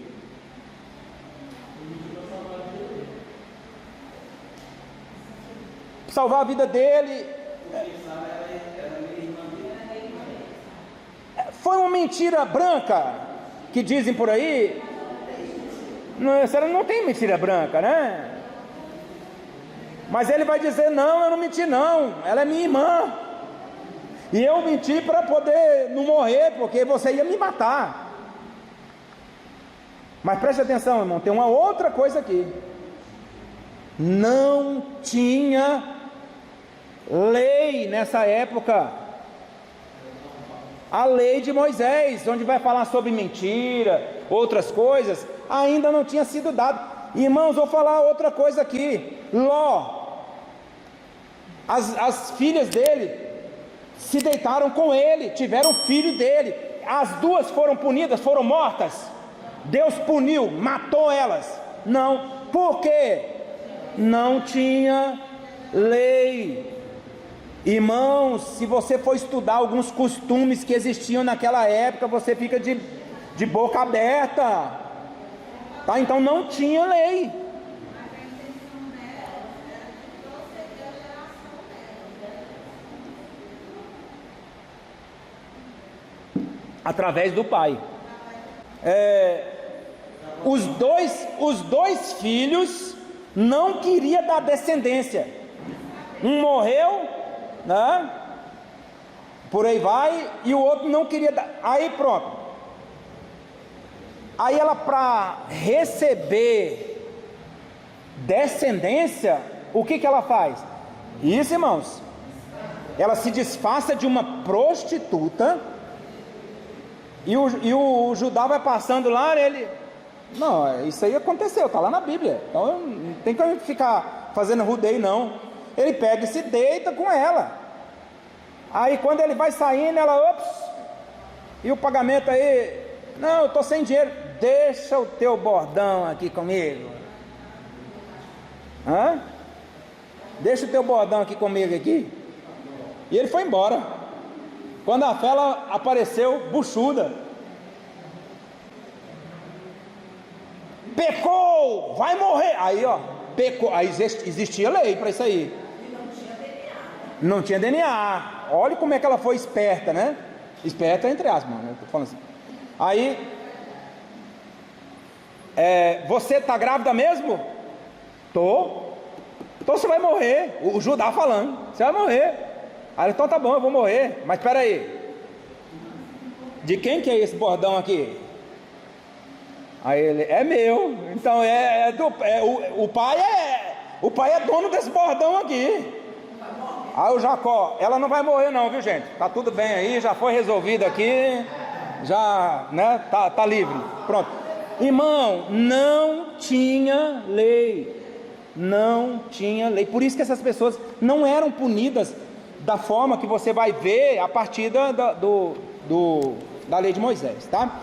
Salvar a vida dele. Foi uma mentira branca, que dizem por aí. Não tem mentira branca, né? Mas ele vai dizer, não, eu não menti não, ela é minha irmã, e eu menti para poder não morrer, porque você ia me matar. Mas preste atenção, irmão, tem uma outra coisa aqui. Não tinha lei nessa época, a lei de Moisés, onde vai falar sobre mentira, outras coisas, ainda não tinha sido dado. Irmãos, vou falar outra coisa aqui. Ló, as filhas dele se deitaram com ele, tiveram filho dele, as duas foram punidas, foram mortas. Deus puniu, matou elas? Não. Por quê? Não tinha lei. Irmãos, se você for estudar alguns costumes que existiam naquela época, você fica de boca aberta, tá? Então não tinha lei. Através do pai. Os dois filhos não queriam dar descendência. Um morreu, né? Por aí vai, e o outro não queria dar. Aí pronto. Aí ela, para receber descendência, o que ela faz? Isso, irmãos, ela se disfarça de uma prostituta, e o Judá vai passando lá, ele, não, isso aí aconteceu, está lá na Bíblia, então não tem que ficar fazendo rodeio não. Ele pega e se deita com ela. Aí quando ele vai saindo, ela, ops, e o pagamento aí, não, eu estou sem dinheiro. Deixa o teu bordão aqui comigo. Hã? Deixa o teu bordão aqui comigo aqui. E ele foi embora. Quando a fela apareceu, buchuda. Pecou, vai morrer. Aí ó, pecou. Aí existia lei para isso aí. Não tinha DNA. Olha como é que ela foi esperta, né? Esperta entre aspas, né? Eu tô falando assim. Aí, você está grávida mesmo? Tô. Então você vai morrer. O Judá falando, você vai morrer. Aí, então tá bom, eu vou morrer. Mas espera aí, de quem que é esse bordão aqui? Aí ele, é meu. Então o pai é dono desse bordão aqui. Aí o Jacó, ela não vai morrer não, viu gente? Tá tudo bem aí, já foi resolvido aqui, já, né, tá livre, pronto. Irmão, não tinha lei, não tinha lei, por isso que essas pessoas não eram punidas da forma que você vai ver a partir da lei de Moisés, tá?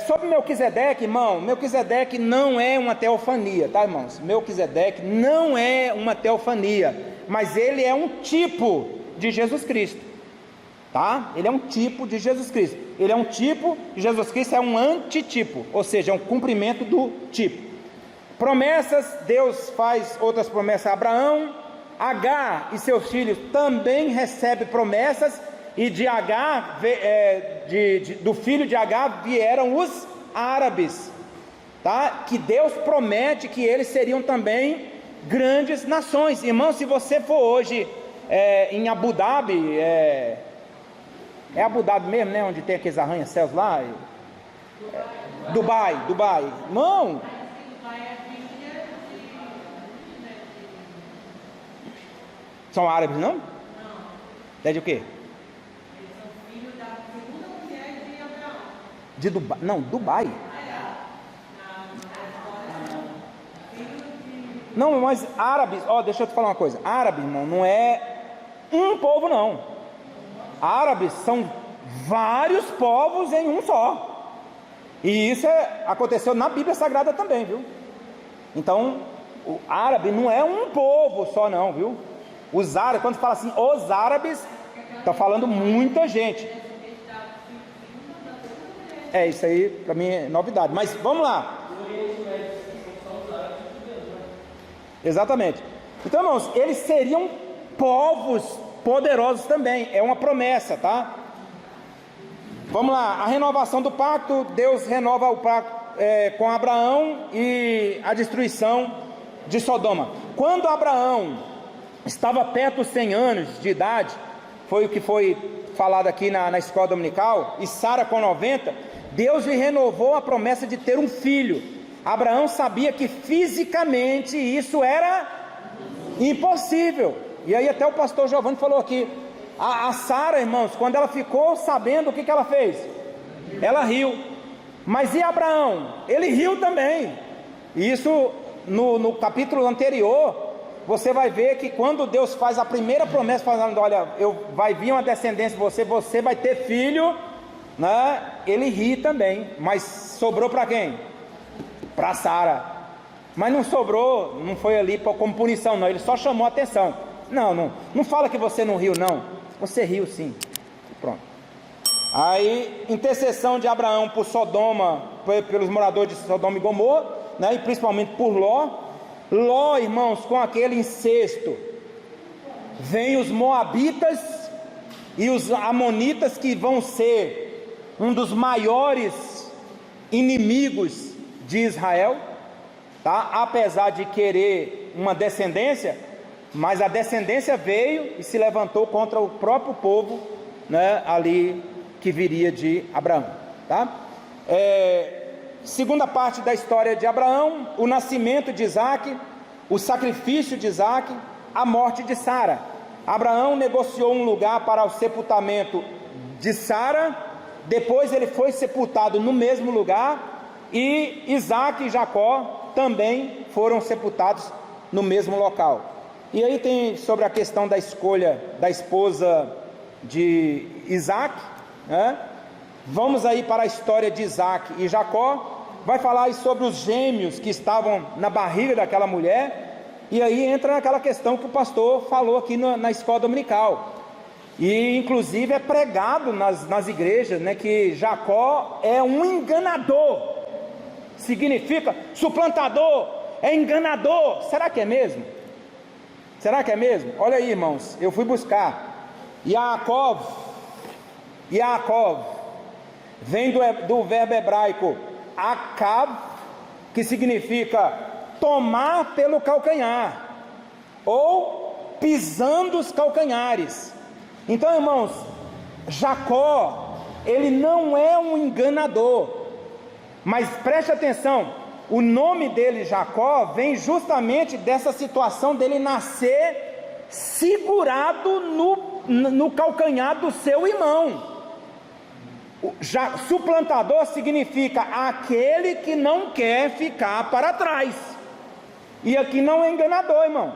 Sobre Melquisedeque, irmão, Melquisedeque não é uma teofania, tá, irmãos? Melquisedeque não é uma teofania, mas ele é um tipo de Jesus Cristo, tá? Ele é um tipo de Jesus Cristo. Ele é um tipo de Jesus Cristo, é um antitipo, ou seja, é um cumprimento do tipo. Promessas, Deus faz outras promessas a Abraão. Agar e seus filhos também recebem promessas, e de Agar, do filho de Agar vieram os árabes, tá? Que Deus promete que eles seriam também grandes nações. Irmão, se você for hoje em Abu Dhabi, é Abu Dhabi mesmo, né? Onde tem aqueles arranha-céus lá, Dubai, irmão, são árabes, não? É de o quê? Eles são filhos da segunda mulher de Abraão. De Dubai, não, Dubai. Não, mas árabes, deixa eu te falar uma coisa. Árabe, irmão, não é um povo não. Árabes são vários povos em um só. E isso aconteceu na Bíblia Sagrada também, viu? Então, o árabe não é um povo só não, viu? Os árabes, quando fala assim, os árabes, está falando muita gente. Isso aí para mim é novidade. Mas vamos lá. Exatamente. Então, irmãos, eles seriam povos poderosos também. É uma promessa, tá? Vamos lá, a renovação do pacto. Deus renova o pacto com Abraão e a destruição de Sodoma. Quando Abraão estava perto dos 100 anos de idade, foi o que foi falado aqui na escola dominical, e Sara com 90, Deus lhe renovou a promessa de ter um filho. Abraão sabia que fisicamente isso era impossível, e aí até o pastor Giovanni falou aqui, a Sara, irmãos, quando ela ficou sabendo, o que ela fez? Ela riu. Mas e Abraão? Ele riu também. E isso no capítulo anterior, você vai ver que quando Deus faz a primeira promessa, falando, olha, vai vir uma descendência de você, você vai ter filho, né? Ele ri também, mas sobrou para quem? Para Sara. Mas não sobrou, não foi ali como punição não, ele só chamou a atenção. Não fala que você não riu não, você riu sim. Pronto. Aí, intercessão de Abraão por Sodoma, pelos moradores de Sodoma e Gomorra, né, e principalmente por Ló, irmãos, com aquele incesto, vem os moabitas e os amonitas, que vão ser um dos maiores inimigos de Israel, tá? Apesar de querer uma descendência, mas a descendência veio e se levantou contra o próprio povo, né, ali que viria de Abraão, tá? Segunda parte da história de Abraão, o nascimento de Isaac, o sacrifício de Isaac, a morte de Sara. Abraão negociou um lugar para o sepultamento de Sara, depois ele foi sepultado no mesmo lugar, e Isaac e Jacó também foram sepultados no mesmo local. E aí tem sobre a questão da escolha da esposa de Isaac, né? Vamos aí para a história de Isaac e Jacó, vai falar aí sobre os gêmeos que estavam na barriga daquela mulher, e aí entra naquela questão que o pastor falou aqui na escola dominical, e inclusive é pregado nas igrejas, né, que Jacó é um enganador, significa suplantador, é enganador. Será que é mesmo? Será que é mesmo? Olha aí, irmãos, eu fui buscar. Yaakov vem do verbo hebraico akav, que significa tomar pelo calcanhar, ou pisando os calcanhares. Então, irmãos, Jacó, ele não é um enganador, mas preste atenção, o nome dele, Jacó, vem justamente dessa situação dele nascer segurado no calcanhar do seu irmão. Suplantador significa aquele que não quer ficar para trás, e aqui não é enganador, irmão.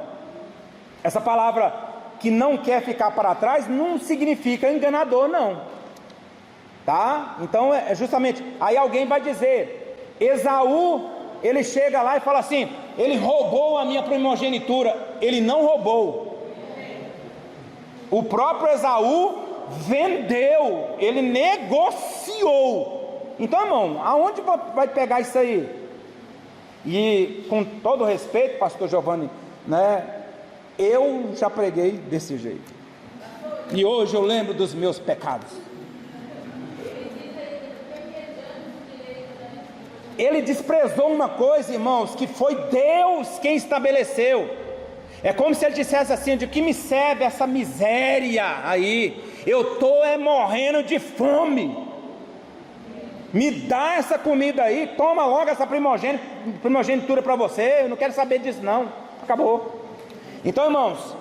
Essa palavra que não quer ficar para trás não significa enganador não, tá? Então é justamente, aí alguém vai dizer, Esaú, ele chega lá e fala assim, ele roubou a minha primogenitura. Ele não roubou, o próprio Esaú vendeu, ele negociou. Então, irmão, aonde vai pegar isso aí? E com todo respeito, pastor Giovanni, né, eu já preguei desse jeito, e hoje eu lembro dos meus pecados. Ele desprezou uma coisa, irmãos, que foi Deus quem estabeleceu. É como se ele dissesse assim, de que me serve essa miséria aí, eu estou morrendo de fome, me dá essa comida aí, toma logo essa primogenitura para você, eu não quero saber disso não, acabou. Então, irmãos,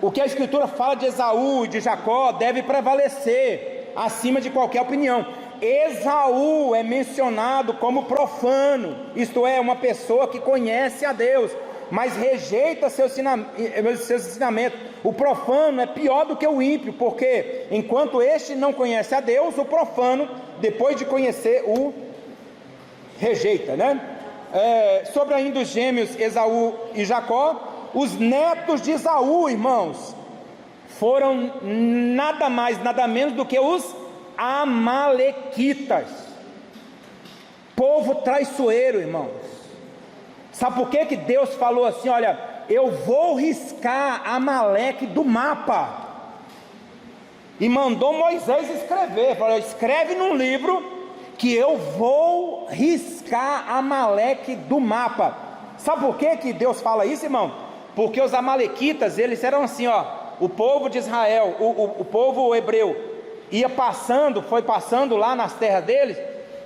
o que a escritura fala de Esaú e de Jacó deve prevalecer acima de qualquer opinião. Esaú é mencionado como profano, isto é, uma pessoa que conhece a Deus, mas rejeita seus ensinamentos. O profano é pior do que o ímpio, porque enquanto este não conhece a Deus, o profano, depois de conhecer, o rejeita, né? Sobre ainda os gêmeos Esaú e Jacó, os netos de Esaú, irmãos, foram nada mais, nada menos do que os amalequitas, povo traiçoeiro, irmãos. Sabe por que Deus falou assim, olha, eu vou riscar Amaleque do mapa? e mandou Moisés escrever, falou: escreve num livro que eu vou riscar Amaleque do mapa. Sabe por que Deus fala isso, irmão? Porque os amalequitas, eles eram assim, ó, o povo de Israel, o povo hebreu, foi passando lá nas terras deles,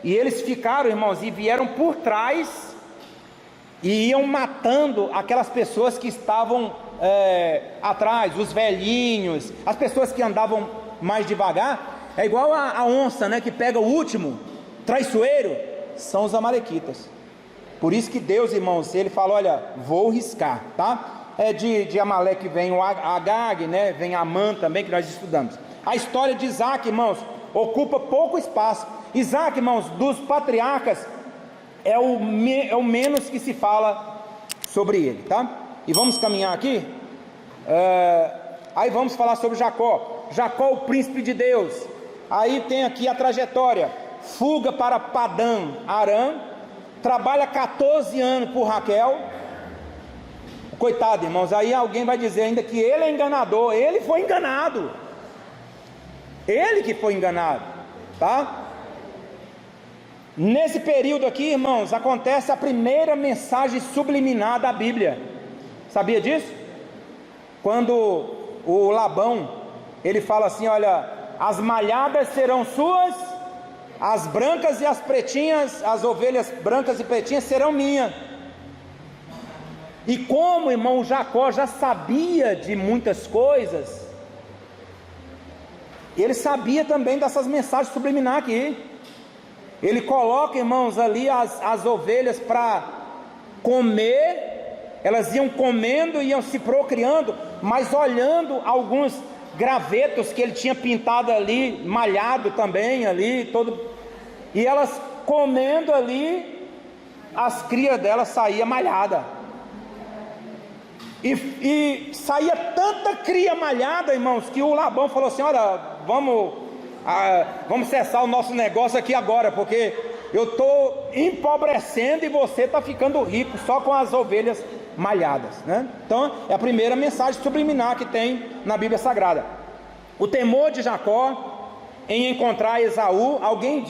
e eles ficaram, irmãos, e vieram por trás, e iam matando aquelas pessoas que estavam atrás, os velhinhos, as pessoas que andavam mais devagar. É igual a onça, né, que pega o último traiçoeiro, são os amalequitas. Por isso que Deus, irmãos, ele fala: olha, vou riscar, tá? De Amaleque vem o Agag, né? Vem Amã também, que nós estudamos. A história de Isaac, irmãos, ocupa pouco espaço. Isaac, irmãos, dos patriarcas, é o menos que se fala sobre ele, tá? E vamos caminhar aqui. Aí vamos falar sobre Jacó. Jacó, o príncipe de Deus. Aí tem aqui a trajetória: fuga para Padã Arã, trabalha 14 anos por Raquel. Coitado, irmãos, aí alguém vai dizer ainda que ele é enganador. Ele foi enganado, ele que foi enganado, tá? Nesse período aqui, irmãos, acontece a primeira mensagem subliminar da Bíblia. Sabia disso? Quando o Labão, ele fala assim: olha, as malhadas serão suas, as brancas e as pretinhas, as ovelhas brancas e pretinhas serão minhas. E como, irmão, Jacó já sabia de muitas coisas, ele sabia também dessas mensagens subliminares aqui. Ele coloca, irmãos, ali as ovelhas para comer, elas iam comendo, iam se procriando, mas olhando alguns gravetos que ele tinha pintado ali, malhado também ali, e elas comendo ali, as crias delas saíam malhadas. E saía tanta cria malhada, irmãos, que o Labão falou assim: olha, vamos cessar o nosso negócio aqui agora, porque eu estou empobrecendo e você está ficando rico só com as ovelhas malhadas, né? Então é a primeira mensagem subliminar que tem na Bíblia Sagrada. O temor de Jacó em encontrar Esaú. Alguém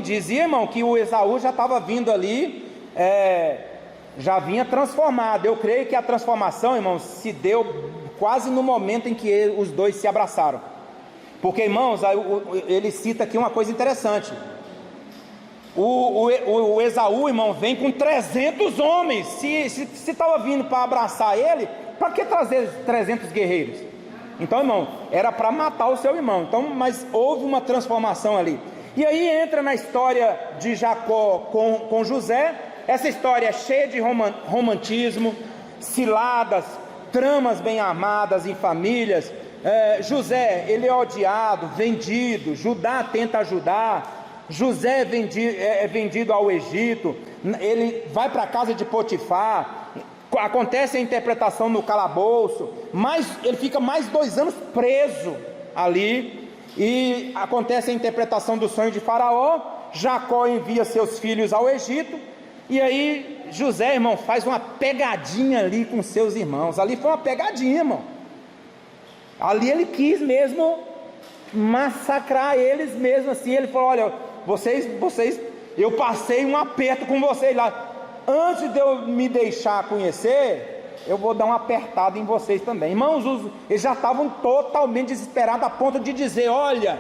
dizia, irmão, que o Esaú já estava vindo ali, já vinha transformado. Eu creio que a transformação, irmãos, se deu quase no momento em que os dois se abraçaram. Porque, irmãos, ele cita aqui uma coisa interessante. O Esaú, irmão, vem com 300 homens. Se estava vindo para abraçar ele, para que trazer 300 guerreiros? Então, irmão, era para matar o seu irmão. Então, mas houve uma transformação ali. E aí entra na história de Jacó com José. Essa história é cheia de romantismo, ciladas, tramas bem armadas em famílias. José, ele é odiado, vendido. Judá tenta ajudar. José é vendido ao Egito. Ele vai para a casa de Potifar. Acontece a interpretação no calabouço, mas ele fica mais 2 anos preso ali. E acontece a interpretação do sonho de Faraó. Jacó envia seus filhos ao Egito. E aí José, irmão, faz uma pegadinha ali com seus irmãos. Ali foi uma pegadinha, irmão. Ali ele quis mesmo massacrar eles mesmo assim. Ele falou: olha, vocês, eu passei um aperto com vocês lá. Antes de eu me deixar conhecer, eu vou dar uma apertada em vocês também. Irmãos, eles já estavam totalmente desesperados, a ponto de dizer: olha,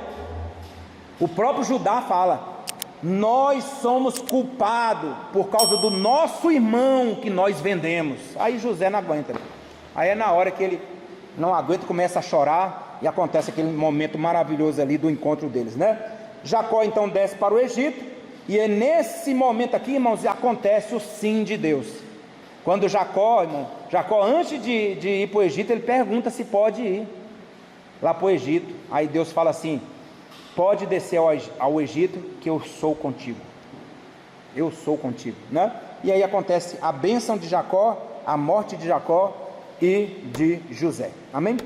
o próprio Judá fala: nós somos culpados por causa do nosso irmão que nós vendemos. Aí José não aguenta. Aí é na hora que ele não aguenta, começa a chorar, e acontece aquele momento maravilhoso ali do encontro deles, né? Jacó então desce para o Egito, e é nesse momento aqui, irmãos, acontece o sim de Deus. Quando Jacó, antes de ir para o Egito, ele pergunta se pode ir lá para o Egito. Aí Deus fala assim: pode descer ao Egito, que eu sou contigo. Eu sou contigo, né? E aí acontece a bênção de Jacó, a morte de Jacó e de José. Amém?